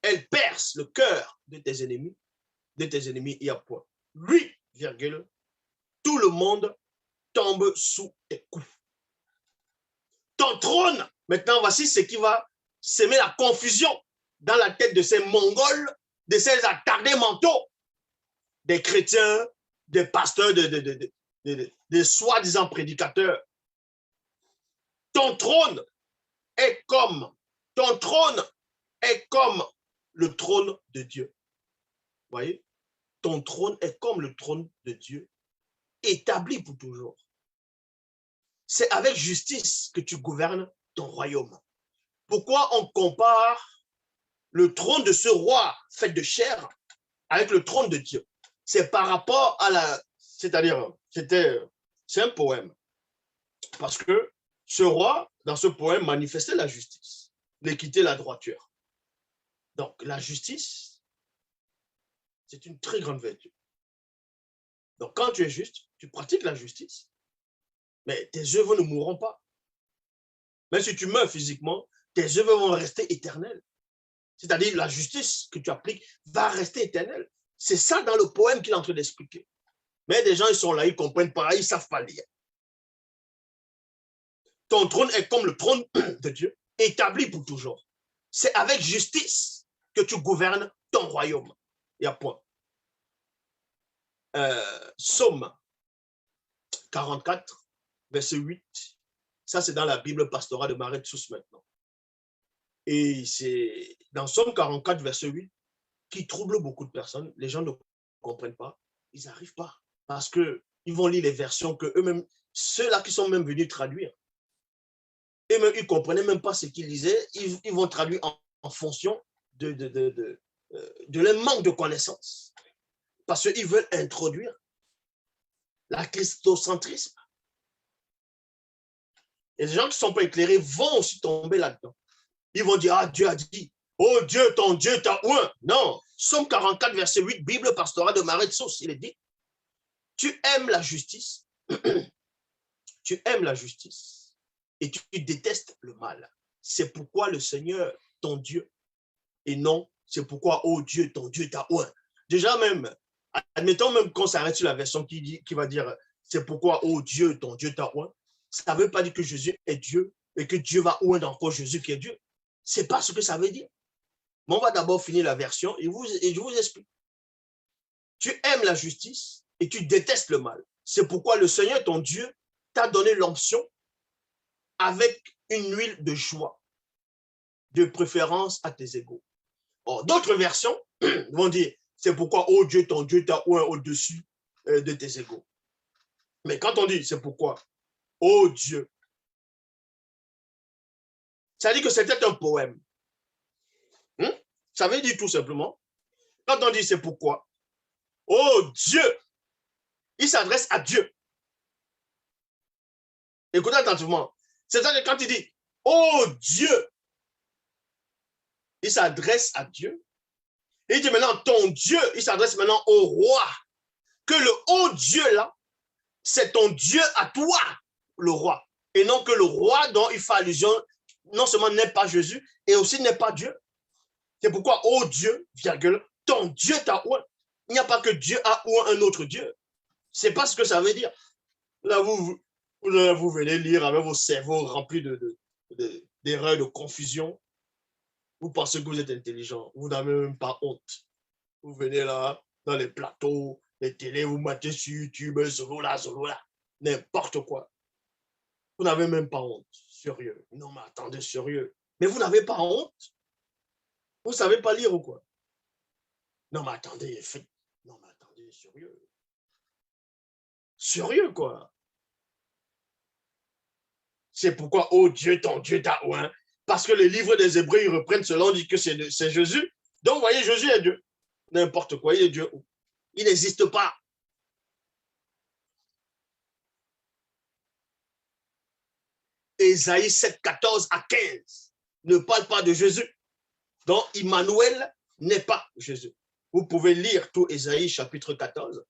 elles percent le cœur de tes ennemis et à point. Lui, virgule, tout le monde tombe sous tes coups. Ton trône, maintenant voici ce qui va semer la confusion dans la tête de ces Mongols, de ces attardés mentaux, des chrétiens, des pasteurs, des soi-disant prédicateurs. Ton trône est comme le trône de Dieu. Vous voyez? Ton trône est comme le trône de Dieu, établi pour toujours. C'est avec justice que tu gouvernes ton royaume. Pourquoi on compare le trône de ce roi fait de chair avec le trône de Dieu? C'est par rapport à c'est-à-dire, c'est un poème. Parce que ce roi, dans ce poème, manifestait la justice, l'équité, la droiture. Donc, la justice, c'est une très grande vertu. Donc, quand tu es juste, tu pratiques la justice, mais tes œuvres ne mourront pas. Même si tu meurs physiquement, tes œuvres vont rester éternelles. C'est-à-dire, la justice que tu appliques va rester éternelle. C'est ça dans le poème qu'il est en train d'expliquer. Mais des gens, ils sont là, ils ne comprennent pas, ils ne savent pas lire. Ton trône est comme le trône de Dieu, établi pour toujours. C'est avec justice que tu gouvernes ton royaume. Il y a point. Psaume 44, verset 8. Ça, c'est dans la Bible pastorale de Marais de Sousse maintenant. Et c'est dans Psaume 44, verset 8, qui trouble beaucoup de personnes. Les gens ne comprennent pas. Ils n'arrivent pas. Parce qu'ils vont lire les versions que eux-mêmes, ceux-là qui sont même venus traduire, eux-mêmes, ils ne comprenaient même pas ce qu'ils lisaient. Ils vont traduire en fonction de leur manque de connaissances. Parce qu'ils veulent introduire la christocentrisme. Et les gens qui ne sont pas éclairés vont aussi tomber là-dedans. Ils vont dire, ah, Dieu a dit, oh Dieu, ton Dieu t'a oint. Non, Psaume 44, verset 8, Bible pastorale de Marais de Sousse, il est dit, tu aimes la justice, tu aimes la justice et tu détestes le mal. C'est pourquoi le Seigneur, ton Dieu, et non, c'est pourquoi, oh Dieu, ton Dieu t'a oint. Déjà même, admettons même qu'on s'arrête sur la version qui va dire, c'est pourquoi, oh Dieu, ton Dieu t'a oint. Ça ne veut pas dire que Jésus est Dieu et que Dieu va oindre encore Jésus qui est Dieu. Ce n'est pas ce que ça veut dire. Mais on va d'abord finir la version et je vous explique. Tu aimes la justice et tu détestes le mal. C'est pourquoi le Seigneur, ton Dieu, t'a donné l'onction avec une huile de joie, de préférence à tes égaux. D'autres versions vont dire, c'est pourquoi, oh Dieu, ton Dieu t'a oint au-dessus de tes égaux. Mais quand on dit, c'est pourquoi, oh Dieu, ça dit que c'était un poème. Ça veut dire tout simplement, quand on dit c'est pourquoi, oh Dieu, il s'adresse à Dieu. Écoutez attentivement. C'est-à-dire quand il dit, oh Dieu, il s'adresse à Dieu. Et il dit maintenant, ton Dieu, il s'adresse maintenant au roi. Que le oh Dieu là, c'est ton Dieu à toi, le roi. Et non que le roi dont il fait allusion, non seulement n'est pas Jésus, et aussi n'est pas Dieu. C'est pourquoi, oh Dieu, virgule, ton Dieu t'a oué. Il n'y a pas que Dieu a ou un autre Dieu. C'est pas ce que ça veut dire. Là, vous venez lire avec vos cerveaux remplis d'erreurs, de confusion. Vous pensez que vous êtes intelligent. Vous n'avez même pas honte. Vous venez là, dans les plateaux, les télés, vous mettez sur YouTube, Zolo là, n'importe quoi. Vous n'avez même pas honte. Sérieux. Non, mais attendez, sérieux. Mais vous n'avez pas honte. Vous ne savez pas lire ou quoi? Non, mais attendez, non, mais attendez, sérieux. Sérieux, quoi. C'est pourquoi, oh Dieu, ton Dieu t'a ouin. Parce que les livres des Hébreux, ils reprennent cela, on dit que c'est Jésus. Donc, vous voyez, Jésus est Dieu. N'importe quoi, il est Dieu. Il n'existe pas. Ésaïe 7, 14 à 15 ne parle pas de Jésus. Donc, Emmanuel n'est pas Jésus. Vous pouvez lire tout Ésaïe chapitre 14,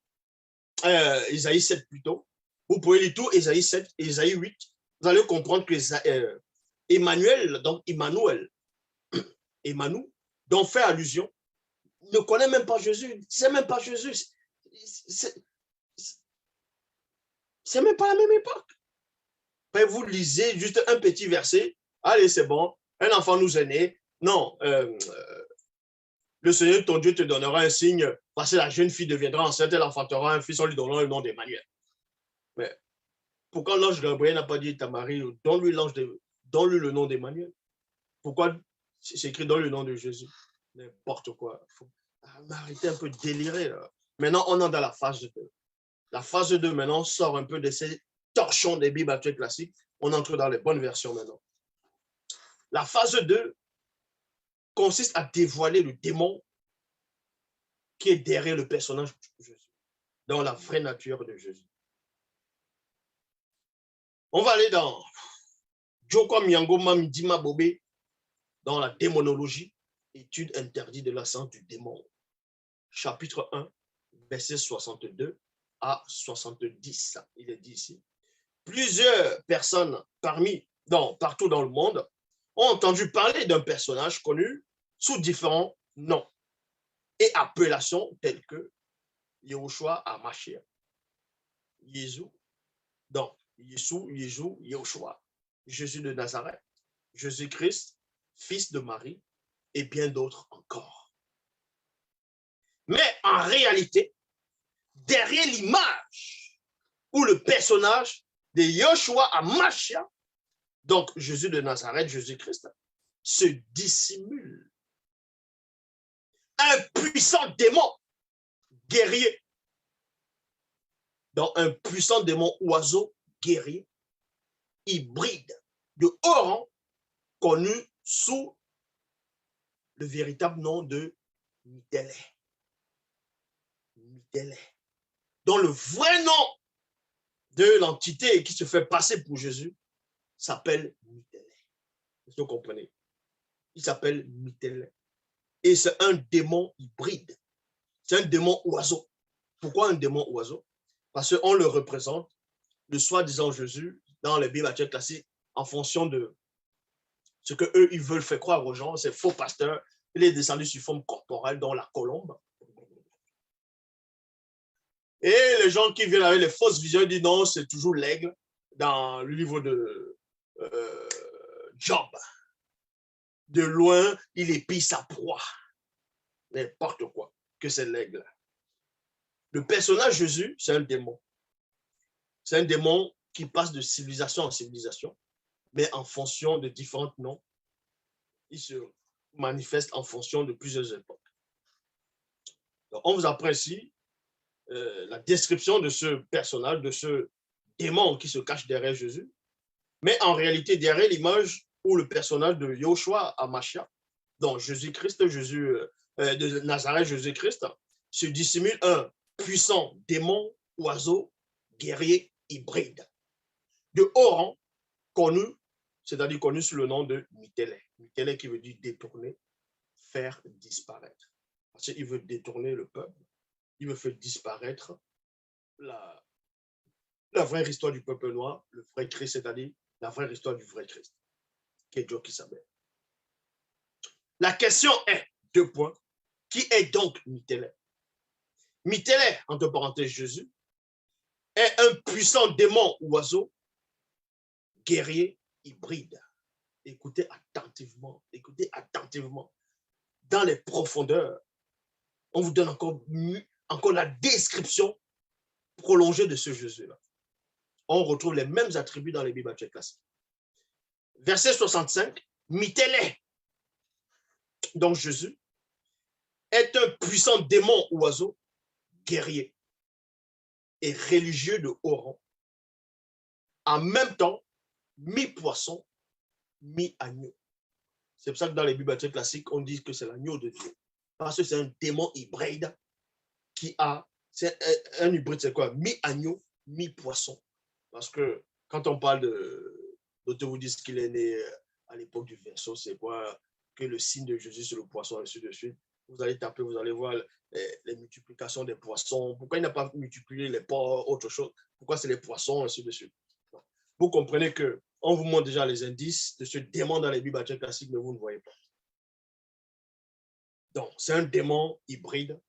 Ésaïe 7 plutôt. Vous pouvez lire tout Ésaïe 7, Ésaïe 8. Vous allez comprendre que Emmanuel, donc Emmanuel, dont fait allusion, ne connaît même pas Jésus. C'est même pas Jésus. C'est même pas la même époque. Mais vous lisez juste un petit verset. Allez, c'est bon. Un enfant nous est né. Non. Le Seigneur, ton Dieu, te donnera un signe. Parce que la jeune fille deviendra enceinte. Elle enfantera un fils. On lui donnera le nom d'Emmanuel. Mais pourquoi l'ange Gabriel n'a pas dit à Marie, donne-lui le nom d'Emmanuel? Pourquoi c'est écrit dans le nom de Jésus? N'importe quoi. Arrêtez un peu de délirer. Là. Maintenant, on est dans la phase 2. La phase 2, maintenant, sort un peu de ces torchons des Bibles actuelles classiques. On entre dans les bonnes versions maintenant. La phase 2 consiste à dévoiler le démon qui est derrière le personnage de Jésus, dans la vraie nature de Jésus. On va aller dans Joko Myangoma Midima Bobé, dans la démonologie, étude interdite de la science du démon, chapitre 1, verset 62 à 70. Il est dit ici. Plusieurs personnes partout dans le monde ont entendu parler d'un personnage connu sous différents noms et appellations telles que Yahushua Amashia, Jésus, donc Jésus, Yahushua, Jésus de Nazareth, Jésus-Christ, fils de Marie, et bien d'autres encore. Mais en réalité, derrière l'image ou le personnage de Yahushua Amashia, donc Jésus de Nazareth, Jésus-Christ, se dissimule un puissant démon guerrier, donc un puissant démon oiseau guerrier, hybride, de haut rang, connu sous le véritable nom de Mitéle. Dont le vrai nom de l'entité qui se fait passer pour Jésus s'appelle Mitéle. Vous comprenez? Il s'appelle Mitéle. Et c'est un démon hybride. C'est un démon oiseau. Pourquoi un démon oiseau? Parce qu'on le représente, le soi-disant Jésus, dans les Bibles actuelles classiques, en fonction de ce qu'eux, ils veulent faire croire aux gens. C'est faux pasteur. Il est descendu sous forme corporelle dans la colombe. Et les gens qui viennent avec les fausses visions disent non, c'est toujours l'aigle dans le livre de Job. De loin, il épie sa proie. N'importe quoi, que c'est l'aigle. Le personnage Jésus, c'est un démon. C'est un démon qui passe de civilisation en civilisation, mais en fonction de différents noms. Il se manifeste en fonction de plusieurs époques. Donc, on vous apprend ici la description de ce personnage, de ce démon qui se cache derrière Jésus, mais en réalité, derrière l'image ou le personnage de Yahushua Amashia, donc Jésus-Christ, de Nazareth, Jésus-Christ, se dissimule un puissant démon, oiseau, guerrier, hybride, de haut rang, connu, c'est-à-dire connu sous le nom de Mitélé. Mitélé qui veut dire détourner, faire disparaître. Parce qu'il veut détourner le peuple, il veut faire disparaître la vraie histoire du peuple noir, le vrai Christ, c'est-à-dire la vraie histoire du vrai Christ, qui est Dieu qui s'appelle. La question est, deux points, qui est donc Mitélé? Mitélé, entre parenthèses Jésus, est un puissant démon oiseau, guerrier, hybride. Écoutez attentivement, dans les profondeurs, on vous donne encore la description prolongée de ce Jésus-là. On retrouve les mêmes attributs dans les Bibles classiques. Verset 65, Mitélé, donc Jésus, est un puissant démon oiseau, guerrier et religieux de haut rang, en même temps, mi-poisson, mi-agneau. C'est pour ça que dans les Bibles classiques, on dit que c'est l'agneau de Dieu. Parce que c'est un démon hybride qui a, c'est un hybride, c'est quoi? Mi-agneau, mi-poisson. Parce que quand on parle d'autres vous disent qu'il est né à l'époque du Verseau, c'est quoi? Que le signe de Jésus sur le poisson, ainsi de suite. Vous allez taper, vous allez voir les multiplications des poissons. Pourquoi il n'a pas multiplié les porcs, autre chose? Pourquoi c'est les poissons, ainsi de suite? Vous comprenez qu'on vous montre déjà les indices de ce démon dans les Bibles classiques, mais vous ne voyez pas. Donc, c'est un démon hybride,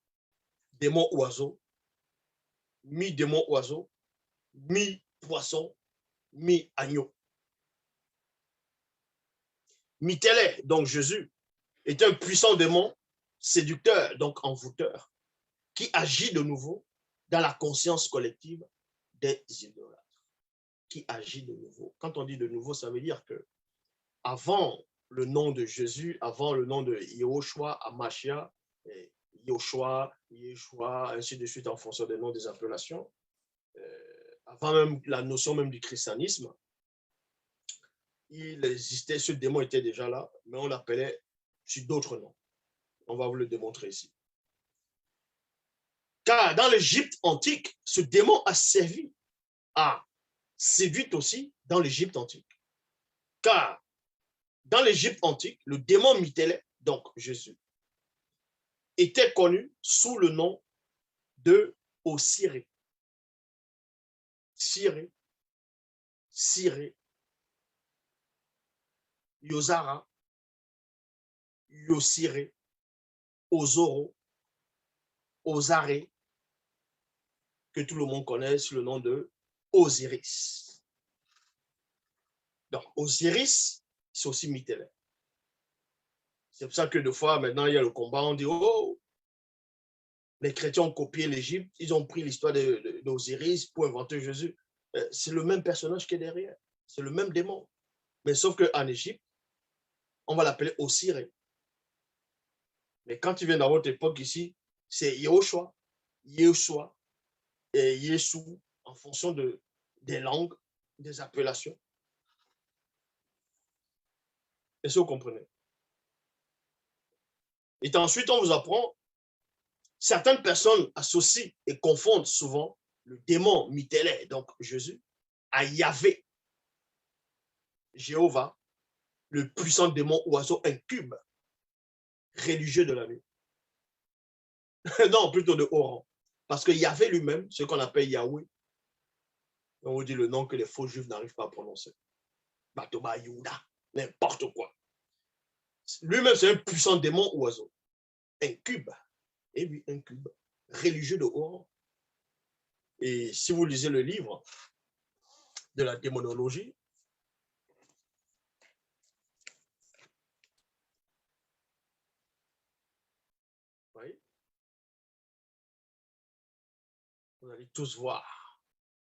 démon oiseau, mi-démon oiseau, mi-poisson, mi-agneau. Mitélé, donc Jésus, est un puissant démon séducteur, donc envoûteur, qui agit de nouveau dans la conscience collective des idolâtres. Qui agit de nouveau. Quand on dit de nouveau, ça veut dire que avant le nom de Jésus, avant le nom de Yehoshua, Amashia, Yoshua, Yeshua, ainsi de suite en fonction des noms des appellations, avant même la notion même du christianisme, il existait, ce démon était déjà là, mais on l'appelait sur d'autres noms. On va vous le démontrer ici. Car dans l'Égypte antique, ce démon a servi à séduit aussi dans l'Égypte antique. Car dans l'Égypte antique, le démon Mitélé, donc Jésus, était connu sous le nom de Osiré. Siré, Siré, Yozara, Yosiré, Ozoro, Ozaré, que tout le monde connaît sous le nom de Osiris. Donc, Osiris, c'est aussi Mitélé. C'est pour ça que deux fois, maintenant, il y a le combat, on dit, oh, les chrétiens ont copié l'Égypte, ils ont pris l'histoire d'Osiris pour inventer Jésus. C'est le même personnage qui est derrière. C'est le même démon. Mais sauf qu'en Égypte, on va l'appeler Osiré. Mais quand tu viens dans votre époque ici, c'est Yehoshua, Yeshua et Yeshua en fonction des langues, des appellations. Est-ce que vous comprenez? Et ensuite, on vous apprend, certaines personnes associent et confondent souvent le démon Mitélé, donc Jésus, à Yahvé, Jéhovah, le puissant démon oiseau incube, religieux de la nuit. Non, plutôt de haut rang. Parce que Yahvé lui-même, ce qu'on appelle Yahweh, on vous dit le nom que les faux juifs n'arrivent pas à prononcer. Batoba Youda, n'importe quoi. Lui-même, c'est un puissant démon oiseau. Incube. Et lui, incube. Religieux de haut rang. Et si vous lisez le livre de la démonologie, vous allez tous voir.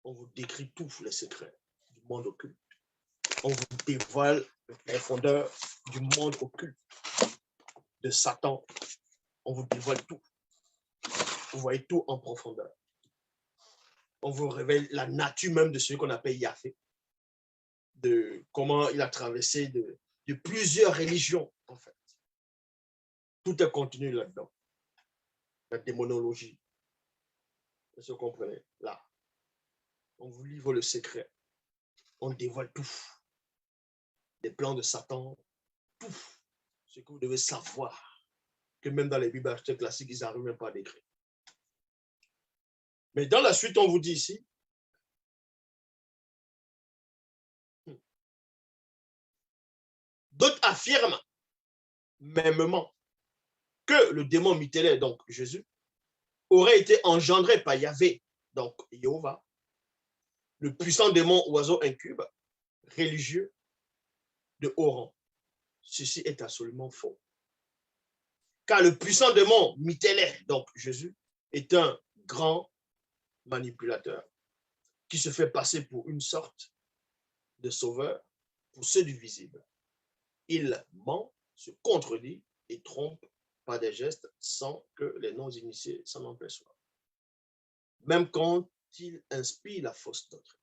On vous décrit tous les secrets du monde occulte. On vous dévoile les profondeurs du monde occulte, de Satan. On vous dévoile tout. Vous voyez tout en profondeur. On vous révèle la nature même de ce qu'on appelle Yahvé, de comment il a traversé de plusieurs religions, en fait. Tout est contenu là-dedans. La démonologie. Vous comprenez? Là, on vous livre le secret. On dévoile tout. Les plans de Satan, tout. Ce que vous devez savoir. Que même dans les Bibles classiques, ils n'arrivent même pas à décrire. Mais dans la suite, on vous dit ici, d'autres affirment mêmement que le démon Mitéler, donc Jésus, aurait été engendré par Yahvé, donc Jéhovah, le puissant démon oiseau incube, religieux de haut rang. Ceci est absolument faux. Car le puissant démon Mitéler, donc Jésus, est un grand manipulateur qui se fait passer pour une sorte de sauveur pour ceux du visible. Il ment, se contredit et trompe par des gestes sans que les non-initiés s'en aperçoivent. Même quand il inspire la fausse doctrine.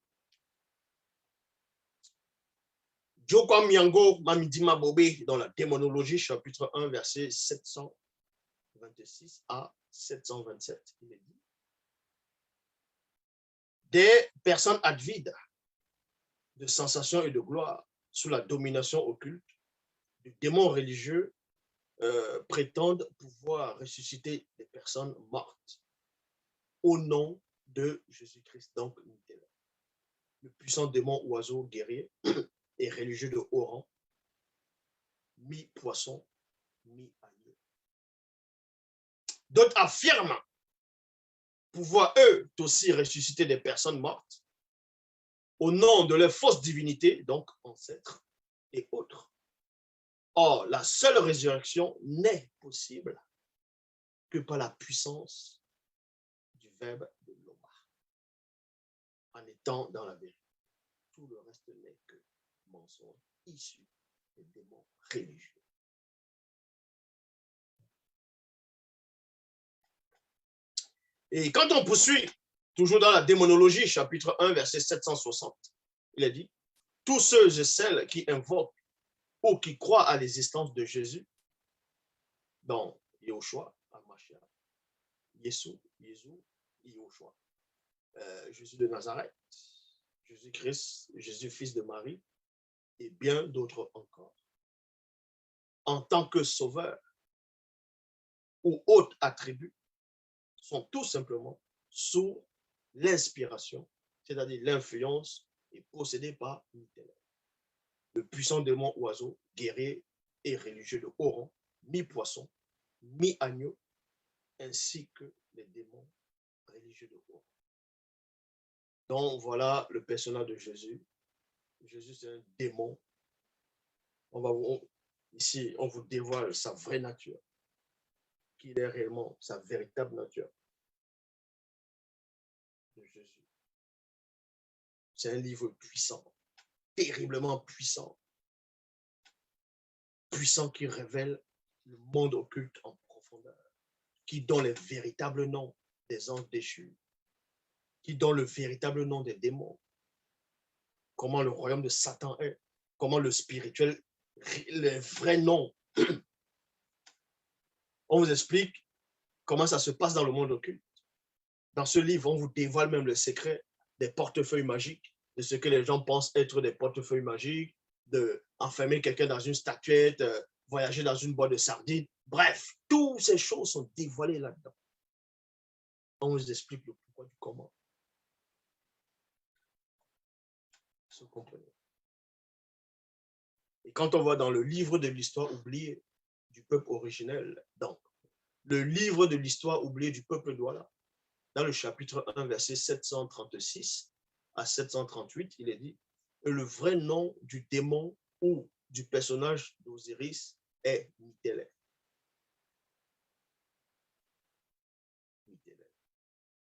Jokwa Miango Mamidima Bobé dans la démonologie, chapitre 1, verset 726 à 727. Il est dit. Des personnes advides de sensations et de gloire sous la domination occulte du démon religieux prétendent pouvoir ressusciter des personnes mortes au nom de Jésus-Christ, donc le puissant démon oiseau guerrier et religieux de haut rang, mi-poisson, mi-agneau. D'autres affirment pouvoir eux aussi ressusciter des personnes mortes au nom de leurs fausses divinités, donc ancêtres et autres. Or, la seule résurrection n'est possible que par la puissance du verbe de l'homme, en étant dans la vérité. Tout le reste n'est que mensonge issu des démons religieux. Et quand on poursuit, toujours dans la démonologie, chapitre 1, verset 760, il est dit, tous ceux et celles qui invoquent ou qui croient à l'existence de Jésus, dans Yahushua, Amashia, Jésus, Yahushua, Jésus de Nazareth, Jésus-Christ, Jésus, fils de Marie, et bien d'autres encore, en tant que sauveur ou autres attributs, sont tout simplement sous l'inspiration, c'est-à-dire l'influence, et possédés par Mitéler, le puissant démon oiseau, guerrier et religieux de haut rang, mi-poisson, mi-agneau, ainsi que les démons religieux de haut rang. Donc voilà le personnage de Jésus. Jésus, c'est un démon. Ici, on vous dévoile sa vraie nature, qu'il est réellement sa véritable nature de Jésus. C'est un livre puissant, terriblement puissant, puissant qui révèle le monde occulte en profondeur, qui donne les véritables noms des anges déchus, qui donne le véritable nom des démons, comment le royaume de Satan est, comment le spirituel, les vrais noms. On vous explique comment ça se passe dans le monde occulte. Dans ce livre, on vous dévoile même le secret des portefeuilles magiques, de ce que les gens pensent être des portefeuilles magiques, d'enfermer quelqu'un dans une statuette, voyager dans une boîte de sardines. Bref, toutes ces choses sont dévoilées là-dedans. On vous explique le pourquoi du comment. Vous comprenez. Et quand on va dans le livre de l'histoire oubliée du peuple originel, donc, le livre de l'histoire oubliée du peuple Douala, dans le chapitre 1, verset 736 à 738, il est dit que le vrai nom du démon ou du personnage d'Osiris est Mitéler.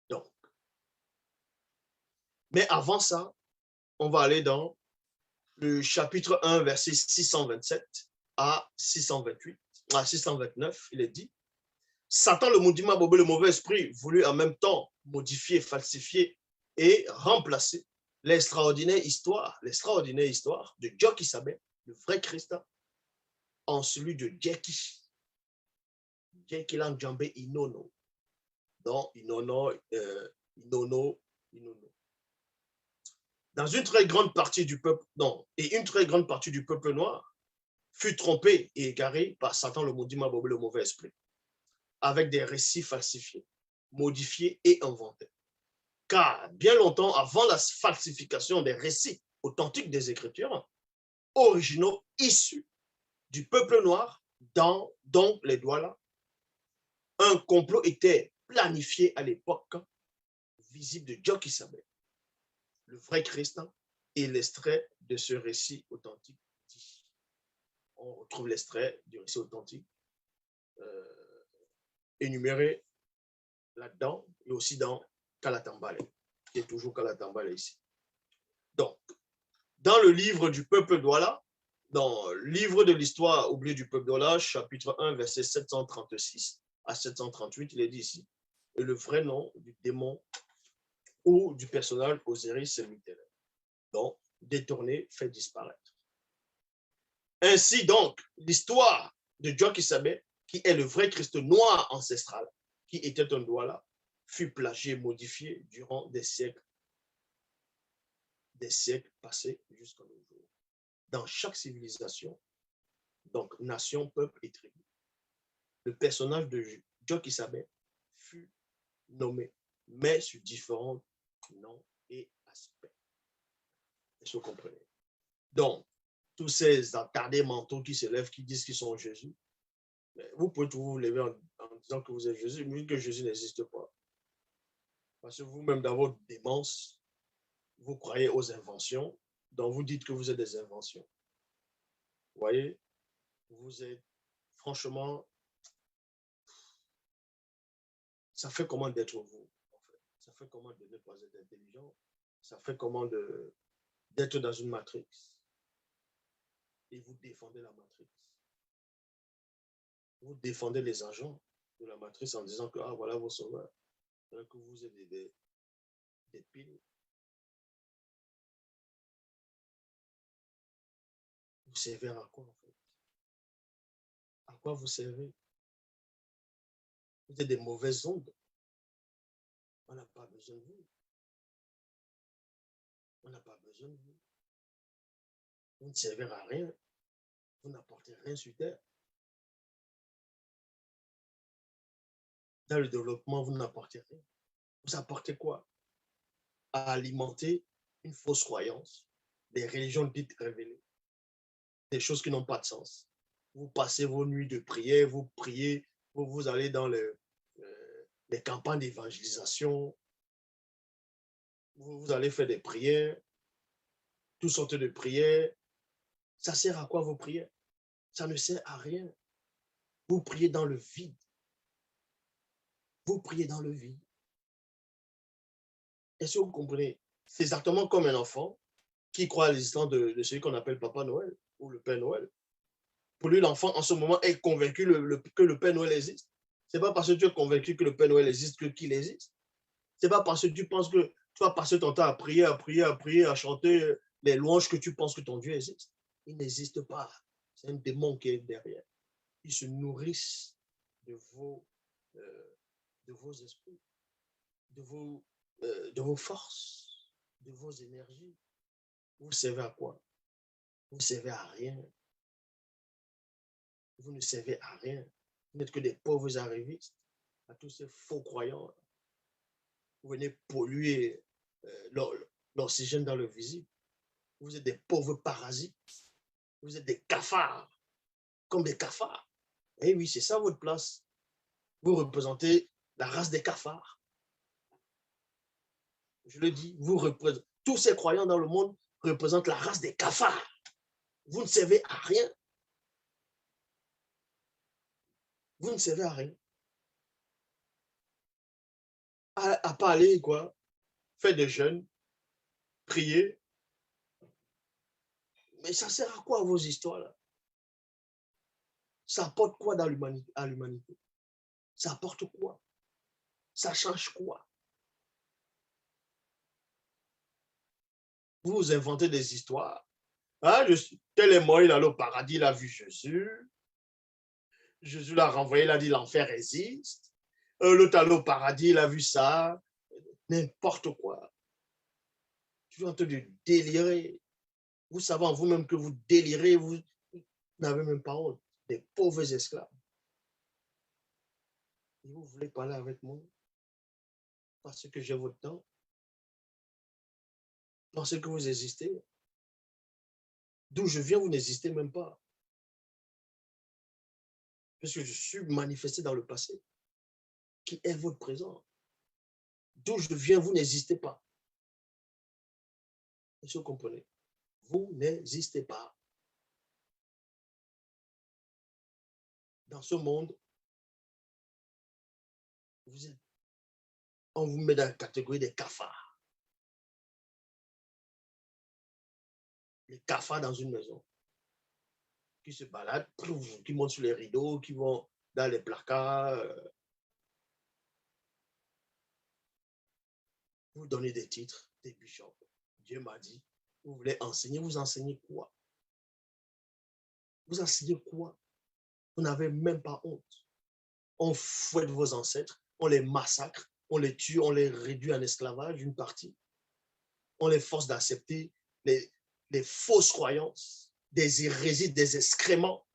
Donc, mais avant ça, on va aller dans le chapitre 1, verset 627 à 628, à 629, il est dit Satan, le maudit Bobé, le mauvais esprit, voulut en même temps modifier, falsifier et remplacer l'extraordinaire histoire de Dieu qui s'appelle le vrai Christ en celui de Dieu qui. Jekilan Djambe Inono. Donc, Inono, Inono, Inono. Dans une très grande partie du peuple, non, et une très grande partie du peuple noir fut trompée et égarée par Satan, le maudit Mabobé, le mauvais esprit, avec des récits falsifiés, modifiés et inventés. Car bien longtemps avant la falsification des récits authentiques des Écritures, originaux issus du peuple noir, dont les Douala, un complot était planifié à l'époque visible de Djoki Sabé, le vrai Christ, et l'extrait de ce récit authentique. On retrouve l'extrait du récit authentique énuméré là-dedans et aussi dans Kalatambale, qui est toujours Kalatambale ici. Donc, dans le livre du peuple Douala, dans le livre de l'histoire oubliée du peuple Douala, chapitre 1, verset 736 à 738, il est dit ici, et le vrai nom du démon ou du personnage Osiris Semiteller. Donc, détourné, fait disparaître. Ainsi donc, l'histoire de Djoki Sabé, qui est le vrai Christ noir ancestral, qui était un Douala, fut plagié, modifié durant des siècles passés jusqu'à nos jours. Dans chaque civilisation, donc nation, peuple et tribu, le personnage de Djoki Sabé fut nommé, mais sous différents noms et aspects. Est-ce que vous comprenez? Donc, tous ces attardés mentaux qui se lèvent, qui disent qu'ils sont Jésus, vous pouvez toujours vous lever en disant que vous êtes Jésus, mais que Jésus n'existe pas. Parce que vous-même, dans votre démence, vous croyez aux inventions, donc vous dites que vous êtes des inventions. Vous voyez, vous êtes, franchement, ça fait comment d'être vous, en fait. Ça fait comment de ne pas être intelligent. Ça fait comment d'être dans une matrice. Et vous défendez la matrice. Vous défendez les agents de la matrice en disant que, ah, voilà vos sauveurs. Que vous êtes des piles. Vous servez à quoi, en fait? À quoi vous servez? Vous êtes des mauvaises ondes. On n'a pas besoin de vous. On n'a pas besoin de vous. Vous ne servez à rien. Vous n'apportez rien sur terre. Dans le développement, vous n'apportez rien. Vous apportez quoi? À alimenter une fausse croyance, des religions dites révélées, des choses qui n'ont pas de sens. Vous passez vos nuits de prière, vous priez, vous allez dans les campagnes d'évangélisation, vous allez faire des prières, toutes sortes de prières. Ça sert à quoi vos prières? Ça ne sert à rien. Vous priez dans le vide. Vous priez dans le vide. Est-ce que vous comprenez? C'est exactement comme un enfant qui croit à l'existence de celui qu'on appelle Papa Noël ou le Père Noël. Pour lui, l'enfant, en ce moment, est convaincu que le Père Noël existe. Ce n'est pas parce que tu es convaincu que le Père Noël existe qu'il existe. Ce n'est pas parce que tu penses que tu vas passer ton temps à prier, à chanter les louanges que tu penses que ton Dieu existe. Il n'existe pas. C'est un démon qui est derrière. Ils se nourrissent de vos esprits, de vos forces, de vos énergies. Vous servez à quoi? Vous ne servez à rien. Vous ne servez à rien. Vous n'êtes que des pauvres arrivistes, à tous ces faux croyants. Vous venez polluer l'oxygène dans le visible. Vous êtes des pauvres parasites. Vous êtes des cafards, comme des cafards. Eh oui, c'est ça votre place. Vous représentez la race des cafards. Je le dis, vous représentez. Tous ces croyants dans le monde représentent la race des cafards. Vous ne servez à rien. Vous ne servez à rien. À pas aller, quoi, faire des jeûnes, prier. Mais ça sert à quoi vos histoires là? Ça apporte quoi à l'humanité? Ça apporte quoi? Ça change quoi? Vous inventez des histoires. Ah, tel est mort, il allait au paradis, il a vu Jésus. Jésus l'a renvoyé, il a dit l'enfer existe. L'autre allé au paradis, il a vu ça. N'importe quoi. Tu es en train de délirer. Vous savez en vous-même que vous délirez, vous n'avez même pas honte. Des pauvres esclaves. Et vous voulez parler avec moi parce que j'ai votre temps, parce que vous existez. D'où je viens, vous n'existez même pas. Parce que je suis manifesté dans le passé, qui est votre présent. D'où je viens, vous n'existez pas. Est-ce que vous comprenez? Vous n'existez pas. Dans ce monde, vous êtes, on vous met dans la catégorie des cafards. Les cafards dans une maison, qui se baladent, qui montent sur les rideaux, qui vont dans les placards. Vous donnez des titres, des bishops. Dieu m'a dit, vous voulez enseigner, vous enseignez quoi? Vous enseignez quoi? Vous n'avez même pas honte. On fouette vos ancêtres, on les massacre, on les tue, on les réduit en esclavage, une partie. On les force d'accepter les fausses croyances, des hérésies, des excréments.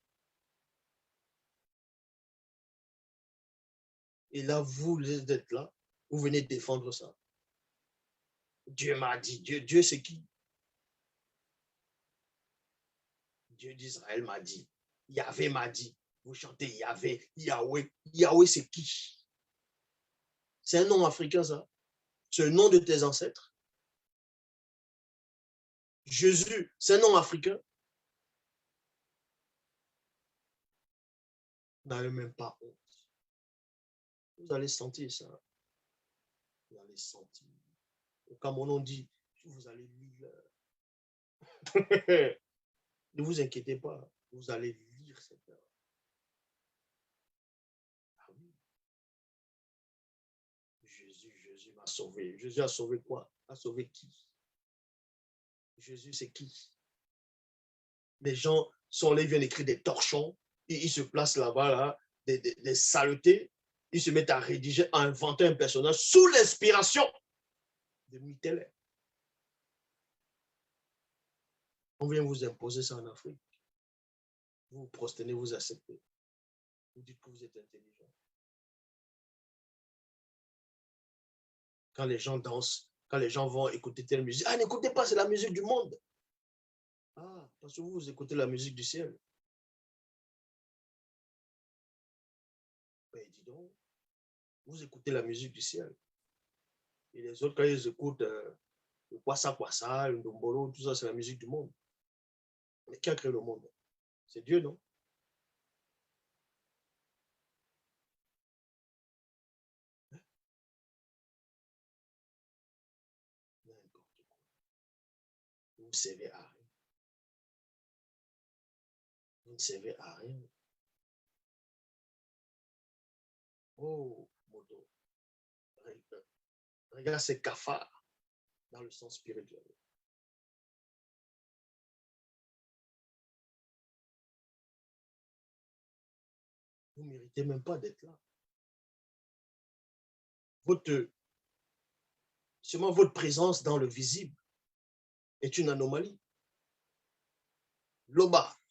Et là, vous êtes là, vous venez défendre ça. Dieu m'a dit, Dieu c'est qui? Dieu d'Israël m'a dit, Yahvé m'a dit. Vous chantez Yahvé, Yahweh. Yahweh c'est qui? C'est un nom africain ça. C'est le nom de tes ancêtres. Jésus, c'est un nom africain. Vous n'avez même pas honte. Vous allez sentir ça. Vous allez sentir. Comme on dit, vous allez lire. Ne vous inquiétez pas, vous allez lire cette heure. Ah oui. Jésus m'a sauvé. Jésus a sauvé quoi? A sauvé qui? Jésus, c'est qui? Les gens sont là, ils viennent écrire des torchons, ils se placent là-bas, là, des saletés, ils se mettent à rédiger, à inventer un personnage sous l'inspiration de Michelet. On vient vous imposer ça en Afrique. Vous vous prosternez, vous acceptez. Vous dites que vous êtes intelligent. Quand les gens dansent, quand les gens vont écouter telle musique, ah, n'écoutez pas, c'est la musique du monde. Ah, parce que vous écoutez la musique du ciel. Ben, dis donc, vous écoutez la musique du ciel. Et les autres, quand ils écoutent le Kwasa Kwasa, le Ndombolo, tout ça, c'est la musique du monde. Mais qui a créé le monde? C'est Dieu, non? N'importe quoi. Vous ne servez à rien. Vous ne servez à rien. Oh, moto. Regarde ces cafards dans le sens spirituel. Vous ne méritez même pas d'être là. Seulement votre présence dans le visible est une anomalie. Loba,